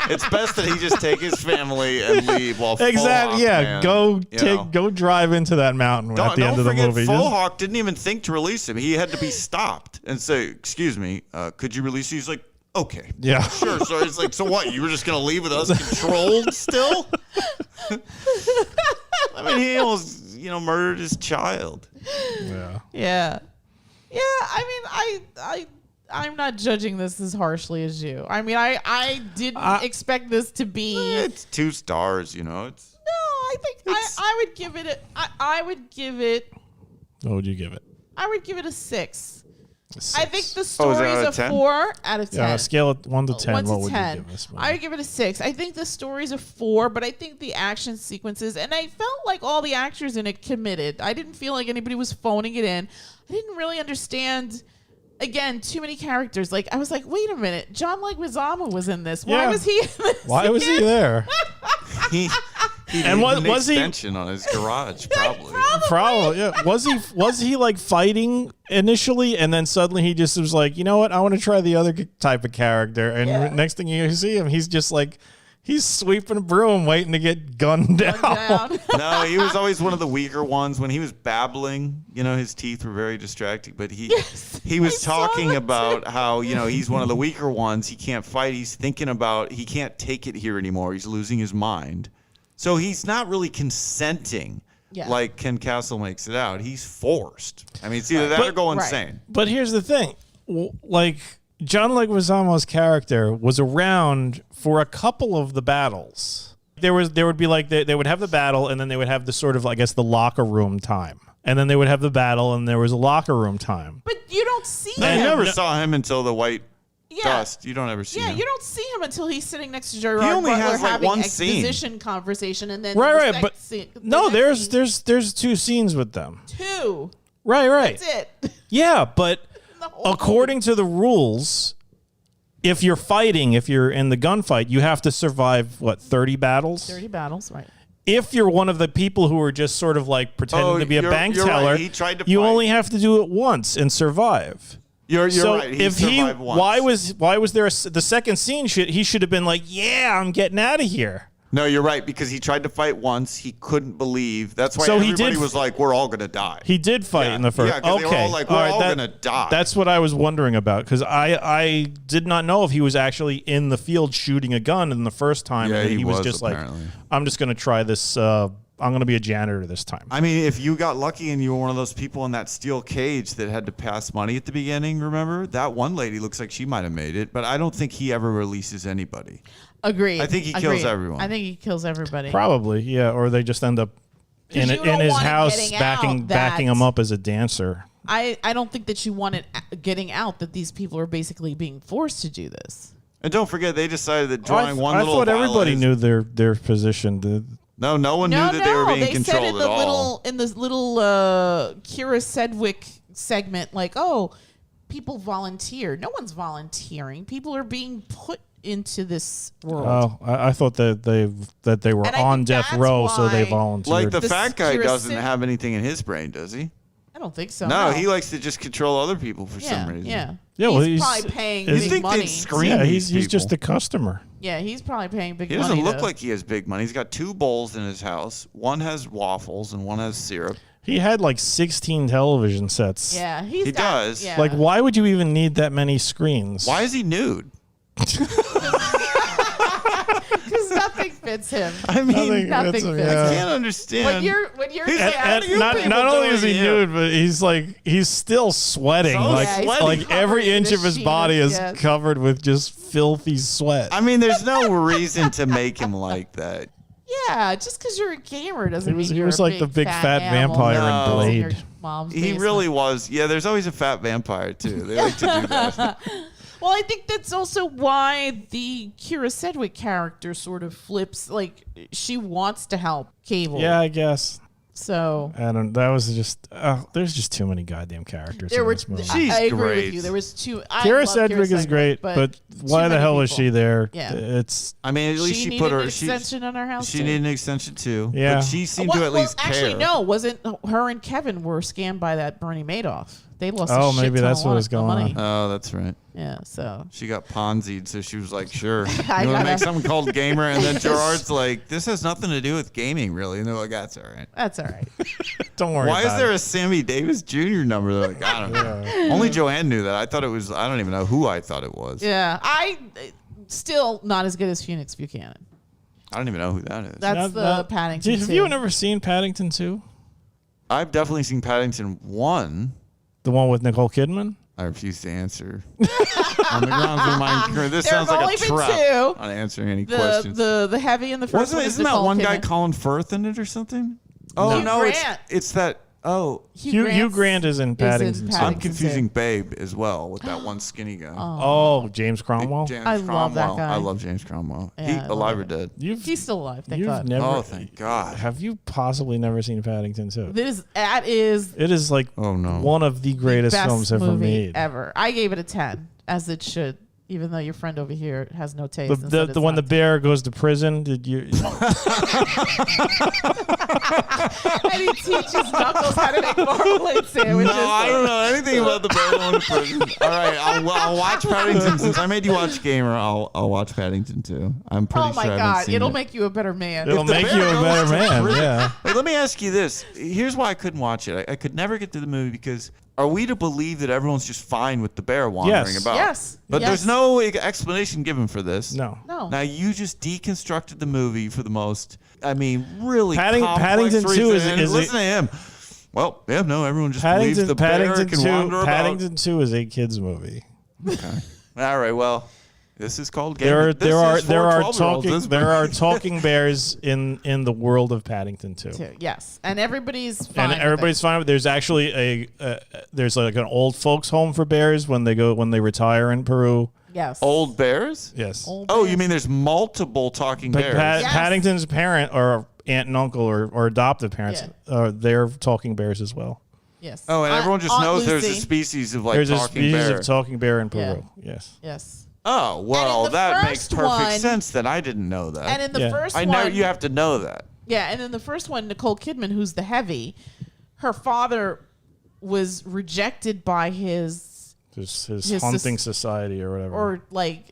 It's best that he just take his family and leave while exactly. Yeah, go drive into that mountain at the end of the movie. Hawk didn't even think to release him. He had to be stopped and say, "Excuse me, could you release?" He's like, "Okay, yeah, sure." So it's like, so what? You were just gonna leave with us controlled still? I mean, he almost, murdered his child. Yeah. Yeah. Yeah, I mean, I'm not judging this as harshly as you. I mean, I didn't expect this to be. It's 2 stars, It's No, I think I would give it. I would give it. What would you give it? I would give it a 6. A I think 6. the story out is of a 10? 4 out of 10. Yeah, scale it 1 to 10. 1 to what would 10. you give this movie? I would give it a 6. I think the story's a 4, but I think the action sequences, and I felt like all the actors in it committed. I didn't feel like anybody was phoning it in. I didn't really understand. Again, too many characters. Like I was like, wait a minute, John Leguizamo was in this. Why Yeah. was he in this? Why was he there? he And needed an was he- extension on his garage, probably. Probably. Yeah. Was he like fighting initially, and then suddenly he just was like, you know what? I want to try the other type of character. And next thing you see him, he's just like, he's sweeping a broom, waiting to get gunned down. No, he was always one of the weaker ones. When he was babbling, his teeth were very distracting. But he was talking about how, he's one of the weaker ones. He can't fight. He's thinking about he can't take it here anymore. He's losing his mind. So he's not really consenting like Ken Castle makes it out. He's forced. I mean, it's either that or go insane. But here's the thing. Like, John Leguizamo's character was around for a couple of the battles. There would be like they would have the battle, and then they would have the sort of, I guess, the locker room time, and then they would have the battle, and there was a locker room time. But you don't see I him. never saw him until the white dust. You don't ever see him. You don't see him until he's sitting next to Gerard only Butler has, like, having one scene. exposition conversation, and then Right, the but the no, next scene- there's 2 scenes with them. 2. Right. That's it. Yeah, but The whole according to the rules, if you're fighting, if you're in the gunfight, you have to survive 30 battles? 30 battles, right? If you're one of the people who are just sort of like pretending to be a bank you're teller, right. He tried to you fight. only have to do it once and survive. You're So right. He if he, survived once. why was there the second scene? He should have been like, yeah, I'm getting out of here. No, you're right, because he tried to fight once. He couldn't believe. That's why So he everybody did- was like, we're all going to die. He did fight Yeah. in the first. Yeah, 'cause okay, they were all like, we're all that- gonna die. That's what I was wondering about, because I did not know if he was actually in the field shooting a gun in the first time. Yeah, and then he he was was, just apparently. like, I'm just going to try this. I'm going to be a janitor this time. I mean, if you got lucky and you were one of those people in that steel cage that had to pass money at the beginning, remember? That one lady looks like she might have made it, but I don't think he ever releases anybody. Agreed. I think he kills everyone. I think he kills everybody. Probably, yeah. Or they just end up 'Cause in you don't his want it house getting backing out that- him up as a dancer. I don't think that you want it getting out that these people are basically being forced to do this. And don't forget, they decided that I drawing one little thought everybody violet- knew their position. No, no one knew that they were being they said controlled in at the all. this little Kira Sedgwick segment, like, oh, people volunteer. No one's volunteering. People are being put into this world. Oh, I thought that they were And I on think death that's row, so they why- volunteered. Like the This fat guy Kira doesn't Sid- have anything in his brain, does he? I don't think so. No, he likes to just control other people for yeah, some reason. yeah. Yeah, well, he's he's- probably paying is- You big think money. they'd scream yeah, these he's just a people? customer. Yeah, he's probably paying big He money. doesn't look to- like he has big money. He's got 2 bowls in his house. One has waffles and one has syrup. He had like 16 television sets. Yeah, He got, does. Yeah. Like, why would you even need that many screens? Why is he nude? Because nothing fits him. I mean, nothing fits him, fits yeah. I can't understand. When you're He's- saying, how do you not people only is he doing it? nude, but he's still sweating. So like Yeah, he's like covered every in inch a of his sheet body of- is yes. covered with just filthy sweat. I mean, there's no reason to make him like that. yeah, just because you're a gamer doesn't He was- mean he you're was a like big the big fat animal vampire in that lives Blade. your mom's He basement. really was. Yeah, there's always a fat vampire, too. They like to do that. Well, I think that's also why the Kira Sedgwick character sort of flips. Like, she wants to help Cable. Yeah, I guess. So I don't. That was just. There's just too many goddamn characters there in were. this movie. She's I agree great. with you. There was two. I Kira love Sedgwick is great, but why too the many hell is people. she there? Yeah. It's I mean, at least she needed put her. an extension on her house. She too. needed an extension, too. Yeah. But she seemed well, to at least well, actually, care. no. Wasn't her and Kevin were scammed by that Bernie Madoff? They lost. Oh, a shit maybe ton that's of what was money. going Oh, that's right. Yeah. So She got Ponzi'd, so she was like, sure. You I want to gotta- make something called Gamer? And then Gerard's like, this has nothing to do with gaming, really. And they're like, that's all right. that's all right. don't worry. Why is about there it. a Sammy Davis Jr. number? They're like, I don't know. Only Joanne knew that. I thought it was, I don't even know who I thought it was. Yeah. I still not as good as Phoenix Buchanan. I don't even know who that is. That's the Paddington. Have 2. you never seen Paddington 2? I've definitely seen Paddington 1. The one with Nicole Kidman? I refuse to answer. On the grounds of my this There sounds have like only a been trap. 2. On answering any questions. The heavy in the first one. Isn't that Nicole one guy Kidman. Colin Firth in it or something? Oh Hugh no, Grant. it's that. Oh, Hugh Grant is in Paddington. Paddington. I'm confusing Babe as well with that one skinny guy. Oh, James Cromwell. James I love that Cromwell. guy. I love James Cromwell. Yeah, He I love alive it. or dead? He's still alive. Thank God. Never. Oh, thank God. Have you possibly never seen Paddington 2? That is It is like Oh no. one of the greatest best films ever movie made. ever. I gave it a 10, as it should. Even though your friend over here has no taste. and said The it's when the not. bear goes to prison, did you? And he teaches Knuckles how to make marmalade sandwiches. No, I don't know anything about the bear going to prison. All right, I'll watch Paddington. Since I made you watch Gamer, I'll watch Paddington too. I'm pretty Oh my sure I haven't God! seen It'll it. make you a better man. It'll the make bear you a goes better to man. prison- Yeah. Wait, let me ask you this. Here's why I couldn't watch it. I could never get to the movie because are we to believe that everyone's just fine with the bear wandering Yes. about? Yes. But Yes. there's no explanation given for this. No. No. Now you just deconstructed the movie for the most. I mean, really. Paddington complex 2 reason. And is listen to him. Well, yeah, no, everyone just believes the bear Paddington can wander 2. Paddington 2 is a kids movie. about. Okay. All right. Well, this is called. There are This talking bears in the world of Paddington 2. Too. Yes, and everybody's fine. And everybody's fine with it. There's actually there's like an old folks home for bears when they retire in Peru. Yes. Old bears. Yes. Old Oh, bears. you mean there's multiple talking But bears? Yes. Paddington's parent or aunt and uncle or adoptive parents, they're talking bears as well. Yes. Oh, and everyone just Aunt knows there's a Lucy. species of like There's a talking species bear. of talking bear in Peru. Yes. Yes. Oh, well, the that makes first perfect one- sense. Then I didn't know that. And in the Yeah. first I one, know you have to know that. yeah, and in the first one, Nicole Kidman, who's the heavy, her father was rejected by his His hunting society or whatever. or like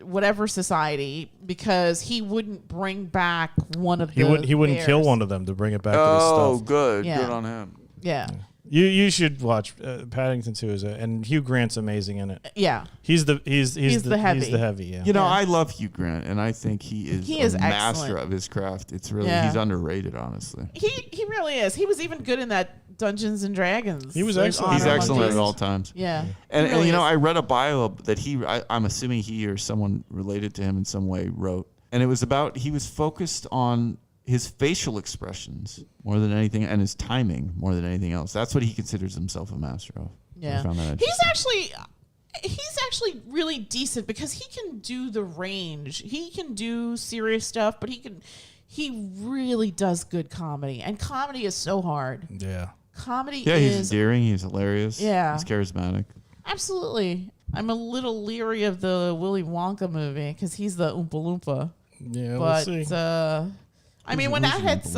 whatever society because he wouldn't bring back one of he the wouldn't kill bears. one of them to bring it back to Oh, the stuff. good. Yeah. Good on him. Yeah. You should watch Paddington 2 and Hugh Grant's amazing in it. Yeah. He's the the heavy. He's the heavy. Yeah. You know, Yeah. I love Hugh Grant, and I think he is a master excellent. of his craft. It's really Yeah. he's underrated, honestly. He really is. He was even good in that Dungeons and Dragons. He was like, excellent. He's Honor Among excellent at Thieves. all times. Yeah. And, He really you know, is. I read a bio that I'm assuming he or someone related to him in some way wrote, and it was about he was focused on his facial expressions more than anything, and his timing more than anything else. That's what he considers himself a master of. I Yeah. found that He's interesting. actually really decent because he can do the range. He can do serious stuff, but he really does good comedy. And comedy is so hard. Yeah. Comedy Yeah, he's is endearing. He's hilarious. Yeah. He's charismatic. absolutely. I'm a little leery of the Willy Wonka movie because he's the Oompa Loompa. Yeah, But we'll see. I mean, when that hits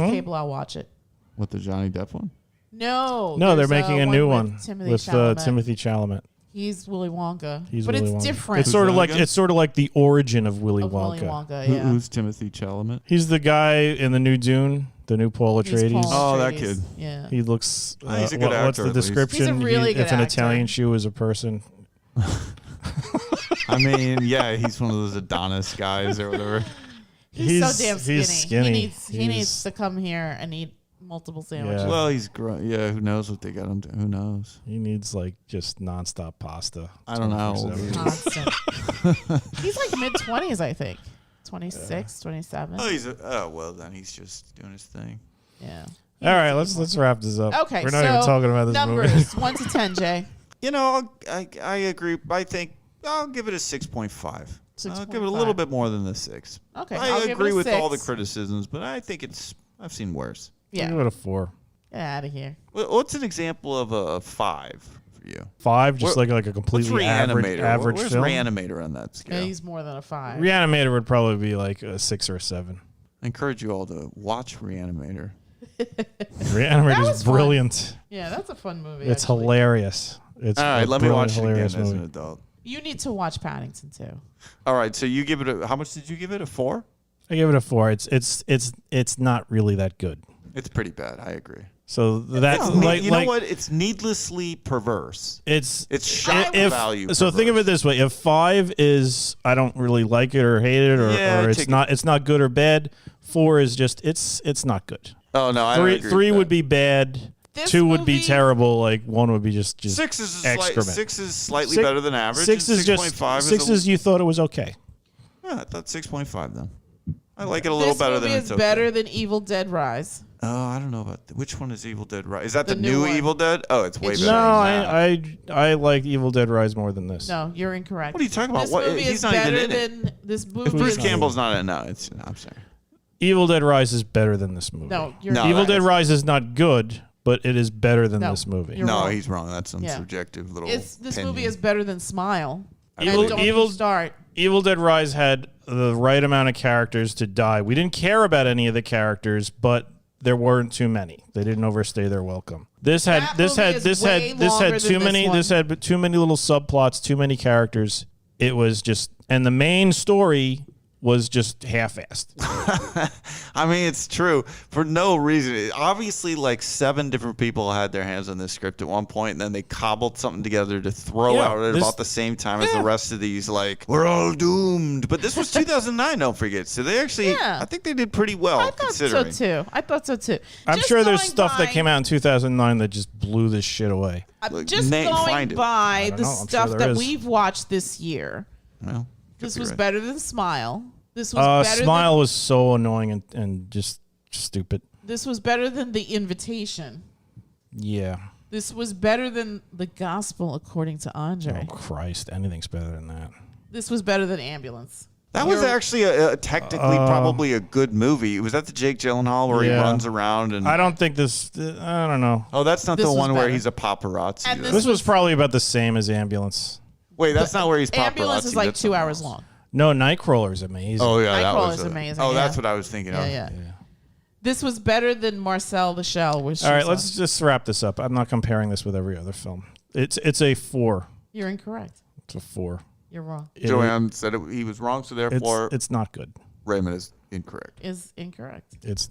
cable, I'll watch it. What, the Johnny Depp one? No, No, they're there's, making a new one with with Timothy Chalamet. He's Willy Wonka, He's but Willy it's Wonka. different. It's sort of that like again? the origin of Willy of Wonka. Willy Wonka, Who- yeah. Who's Timothy Chalamet? He's the guy in the new Dune, the new Paul He's Atreides. Paul Oh, that Atreides. kid. Yeah. He looks. He's a good what's actor, the at least. description? He's a really good if an actor. Italian shoe is a person. I mean, yeah, he's one of those Adonis guys or whatever. He's so damn skinny. he's skinny. He needs to come here and eat multiple sandwiches. Yeah. Well, he's yeah. Who knows what they got him to? Who knows? He needs like just nonstop pasta. I don't know how old 24/7. he is. Constant. He's like mid-20s, I think. 26, 27. Oh, well then he's just doing his thing. Yeah. All right, let's wrap this up. Okay, We're not so even talking about this numbers, movie. 1 to 10, Jay. You know, I agree. I think I'll give it a 6.5. I'll give it a 6.5. little bit more than the 6. Okay, I I'll give it agree a with all the 6. criticisms, but I think I've seen worse. Give Yeah. it a 4. Get out of here. What's an example of a 5 for you? 5, just What- like a What's completely average Where's film. Reanimator on that scale? Yeah, he's more than a 5. Reanimator would probably be like a 6 or a 7. I encourage you all to watch Reanimator. Reanimator was is fun. brilliant. Yeah, that's a fun movie. It's actually. hilarious. It's All right, a let me brilliant, watch it again hilarious as an movie. adult. You need to watch Paddington too. All right, so you give it how much did you give it? A 4? I give it a 4. It's not really that good. It's pretty bad. I agree. So that's you know what? It's needlessly perverse. It's shock value. So think of it this way: if 5 is I don't really like it or hate it, or it's not good or bad. 4 is just it's not good. Oh no, I don't agree 3 with would be bad. This 2 would be movie- terrible. Like 1 would be just 6 is excrement. 6 is slightly better than average. 6 is just 6.5 6 is you thought it was okay. Yeah, I thought 6.5 then. I like it a little better than This it's movie is okay. better than Evil Dead Rise. Oh, I don't know about which one is Evil Dead Rise. Is that the The new new one. Evil Dead? Oh, it's way It's- better. No, than that. I like Evil Dead Rise more than this. No, you're incorrect. What are you talking about? This What? movie He's is not even better in it. than this movie. Bruce is- Campbell's not in. No, I'm sorry. Evil Dead Rise is better than this movie. No, you're No, Evil that Dead is- Rise is not good, but it is better than No, this movie. you're No, wrong. he's wrong. That's some Yeah. subjective little. This opinion. movie is better than Smile. Evil- And don't Evil- you start. Evil Dead Rise had the right amount of characters to die. We didn't care about any of the characters, but there weren't too many. They didn't overstay their welcome. This had That this movie had is this way had this longer had than too this many one. this had too many little subplots, too many characters. It was just and the main story was just half-assed. I mean, it's true for no reason. Obviously, like 7 different people had their hands on this script at one point, and then they cobbled something together to throw Yeah, out at this- about the same time as the rest of these. Like, we're all doomed. But this was 2009. Don't forget. So they actually, Yeah. I think they did pretty well I thought so considering. too. I thought so too. I'm Just sure there's going stuff that by- came out in 2009 that just blew this shit away. Look, Just find going it. by don't the know. I'm sure stuff there that is. we've watched this year. Well, This could be was right. better than Smile. This was better Smile than was so annoying and just stupid. this was better than The Invitation. Yeah. This was better than The Gospel according to Andre. Oh Christ, anything's better than that. This was better than Ambulance. That was You're- actually a technically probably a good movie. Was that the Jake Gyllenhaal where he Yeah. runs around and? I don't think this. I don't know. Oh, that's not This the was one where better. he's a paparazzi. And though. This was probably about the same as Ambulance. Wait, that's not where he's paparazzi. Ambulance is like that's 2 something hours else. long. No, Nightcrawler's amazing. Oh yeah, that Nightcrawler's was amazing, Oh, yeah. that's what I was thinking of. Yeah. This was better than Marcel the Shell. Which All right, was let's just wrap this up. I'm not comparing this with every other film. It's a 4. You're incorrect. It's a 4. You're wrong. Joanne said he was wrong, so therefore It's not good. Raymond is incorrect. Is incorrect. It's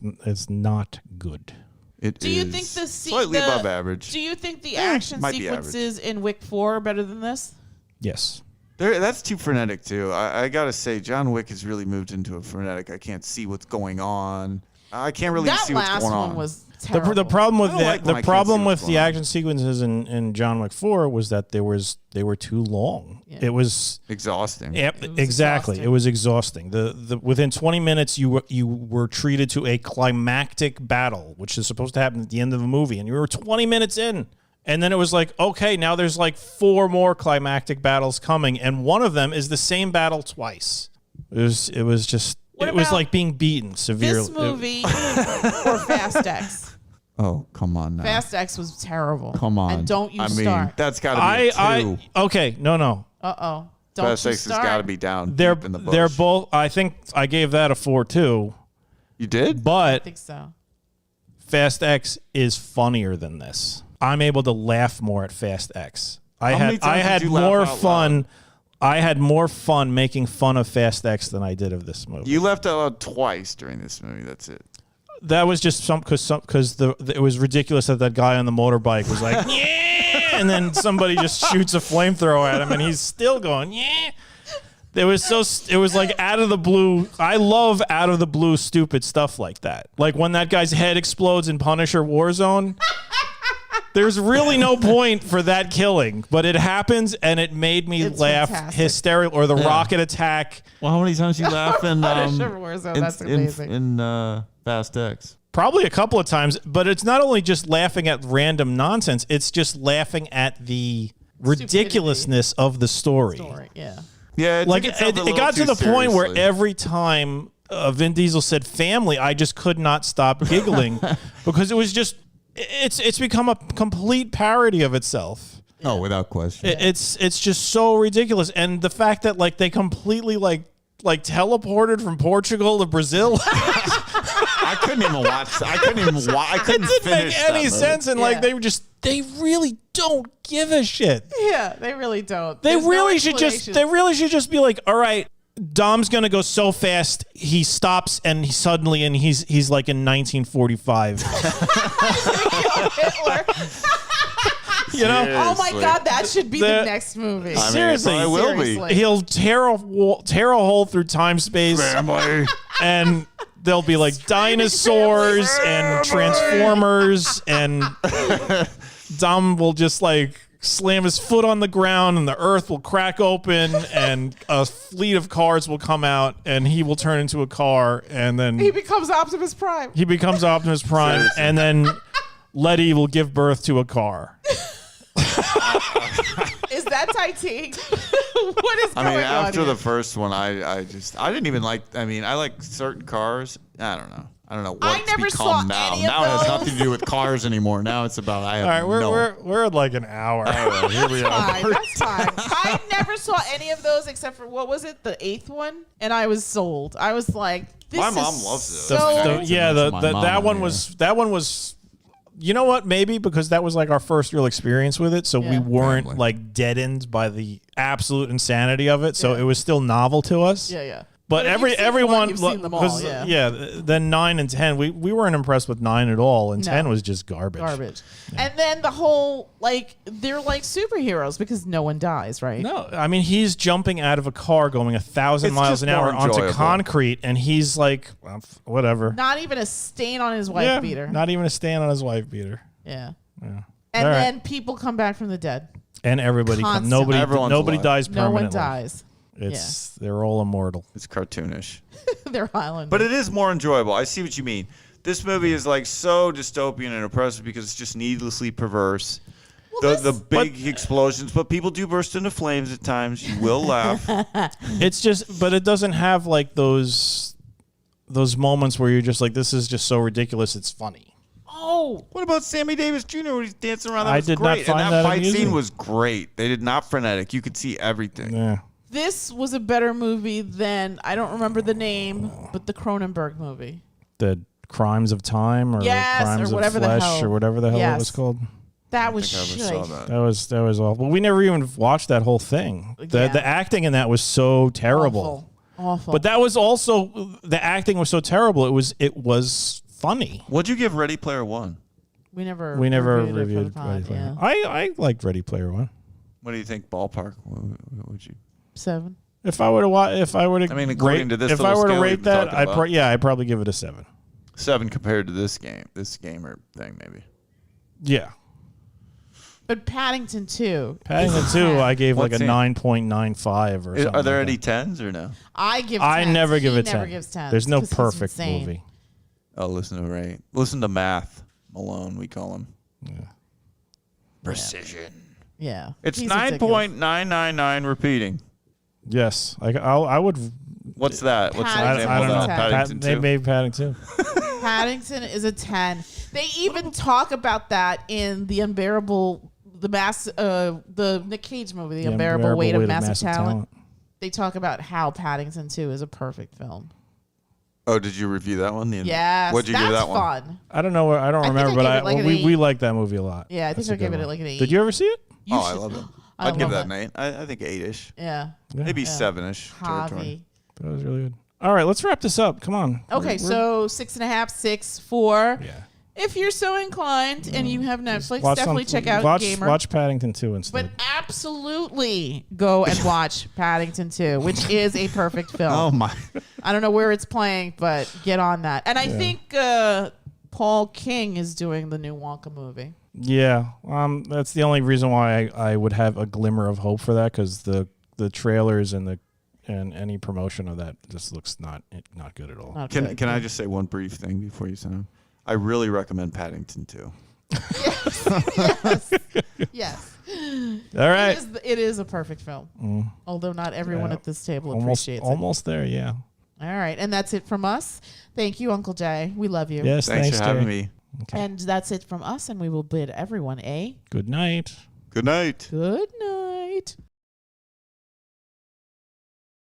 not good. It Do you is think the slightly above average? Do you think the action might be sequences in Wick 4 are better than this? Yes. That's too frenetic too. I gotta say, John Wick has really moved into a frenetic. I can't see what's going on. I can't really That see what's last going on. one was The terrible. problem with I don't that like when I the can't problem see with what's the going on. action sequences in John Wick 4 was that they were too long. Yeah. It was Exhausting. Yep, was exactly. exhausting. It was exhausting. The within 20 minutes you were treated to a climactic battle, which is supposed to happen at the end of the movie, and you were 20 minutes in, and then it was like, okay, now there's like 4 more climactic battles coming, and one of them is the same battle twice. It was just What it was about like being beaten severely. This movie or Fast X. Oh, come on now. Fast X was terrible. Come on. And don't you I mean, start. that's got to be a 2. Okay, no. Uh-oh. Don't Fast you X has start. got to be down They're deep in the bush. they're both. I think I gave that a 4 too, You did? I but think so. Fast X is funnier than this. I'm able to laugh more at Fast X. I How many had times I had did you laugh more out fun. loud? I had more fun making fun of Fast X than I did of this movie. You left out twice during this movie. That's it. That was just because it was ridiculous that guy on the motorbike was like yeah, and then somebody just shoots a flamethrower at him and he's still going yeah. It was like out of the blue. I love out of the blue stupid stuff like that. Like when that guy's head explodes in Punisher Warzone. There's really no point for that killing, but it happens and it made me It's laugh fantastic. hysterical. Or the rocket attack. Well, how many times you laugh in Punisher Warzone, that's amazing. in Fast X? Probably a couple of times, but it's not only just laughing at random nonsense, it's just laughing at the ridiculousness of the story. Yeah. Yeah, Like it got to the point where every time Vin Diesel said family, I just could not stop giggling because it was just it's become a complete parody of itself. Oh, without question. It's just so ridiculous, and the fact that like they completely like teleported from Portugal to Brazil. I couldn't even watch. I couldn't even watch. I It couldn't didn't finish make any that sense, and Yeah. like they really don't give a shit. Yeah, they really don't. They There's no really should just explanation. be like, all right, Dom's gonna go so fast he stops and he's like in 1945. Hitler. You know, Oh my Seriously. God, that should be the next movie. I mean, Seriously. it will be. Seriously. he'll tear a hole through time space, Family. and there'll be like dinosaurs and transformers, and Dom will just like slam his foot on the ground, and the earth will crack open, and a fleet of cars will come out, and he will turn into a car, and then He becomes Optimus Prime. he becomes Optimus Prime, and then Letty will give birth to a car. Is that Titan? What is I going mean, on after here? the first one, I didn't even like. I mean, I like certain cars. I don't know I what's never saw become now. any of Now it has those. nothing to do with cars anymore. Now it's about I have All right, no. we're at like an hour. Here we are. Fine, that's fine. I never saw any of those except for what was it, the 8th one, and I was sold. I was like, "This My is mom loves So it. That one was. You know what? Maybe because that was like our first real experience with it, so we Yeah. weren't Family. like deadened by the absolute insanity of it. So Yeah. it was still novel to us. yeah. But if you've seen everyone, one, you've seen them all, 'cause, yeah. Then 9 and 10, we weren't impressed with 9 at all, and No. 10 was just garbage. And then the whole they're like superheroes because no one dies, right? No, I mean he's jumping out of a car going 1,000 It's miles just an hour more onto enjoyable. concrete, and he's like, well, whatever. Not even a stain on his wife Yeah, beater. not even a stand on his wife beater. Yeah. Yeah. And All right. then people come back from the dead. And everybody, Constantly. Everyone's nobody alive. dies No permanently. one dies. They're all immortal. It's cartoonish, They're Highlanders. but it is more enjoyable. I see what you mean. This movie is like so dystopian and oppressive because it's just needlessly perverse. The big explosions, but people do burst into flames at times. You will laugh. It's just, but it doesn't have like those moments where you're just like, this is just so ridiculous. It's funny. Oh, What about Sammy Davis Jr. when he's dancing around? That I was did not great. find and that that fight amusing. scene was great. They did not frenetic. You could see everything. Yeah. this was a better movie than, I don't remember the name, but the Cronenberg movie. The Crimes of Time or Yes, or Crimes whatever of the Flesh hell. or whatever the hell it Yes. was called. That was I think I ever shite. saw that. That was awful. We never even watched that whole thing. Yeah. The acting in that was so terrible. Awful. But that was also, the acting was so terrible. It was funny. What'd you give Ready Player One? we never Reviewed it for the Ready pod, Player yeah. One. I liked Ready Player One. What do you think? Ballpark? What would you? 7. If I were to I mean, according to this if I little were to scale rate we've been that, talking about. I'd probably give it a 7. 7 compared to this gamer thing, maybe. Yeah. But Paddington 2. Paddington 2, I gave like a What's in? 9.95 or something. Are there like any that. 10s or no? I give 10s. I never give He it 10. never gives 10s. There's no 'cause he's perfect insane. movie. Oh, listen to Math Malone. We call him. Yeah. Precision. Yeah. It's He's ridiculous. 9.999 repeating. Yes. I would. What's that? What's the I Paddington example don't know. of that? Paddington They 2? made Paddington 2. Paddington is a 10. They even talk about that in the Nick Cage movie, The Unbearable Weight of Massive Talent. They talk about how Paddington 2 is a perfect film. Oh, did you review that one? Yes, What'd you that's give that one? fun. I don't know. I don't think remember, I but gave it like an we 8. like that movie a lot. Yeah, I think That's a I gave good it one. like an 8. Did you ever see it? You I should- love it. I I'd give love that an 8. I think 8-ish. Yeah. Maybe 7-ish Javi. territory. That was really good. All right, let's wrap this up. Come on. Okay, so 6.5, 6, 4. Yeah. If you're so inclined and you have Netflix, Watch definitely check out Gamer. Watch Paddington 2 But instead. absolutely go and watch Paddington 2, which is a perfect film. Oh my! I don't know where it's playing, but get on that. And I think Paul King is doing the new Wonka movie. Yeah, that's the only reason why I would have a glimmer of hope for that, because the trailers and any promotion of that just looks not good at all. Not Can good. I just say one brief thing before you send him? I really recommend Paddington 2. Yes. All right, It is a perfect film. Although not everyone Yeah. at this table almost appreciates almost there. Yeah. it. All right. And that's it from us. Thank you, Uncle Jay. We love you. Yes. Thanks for having Terry. me. And that's it from us. And we will bid everyone a Good night. Good night. good night.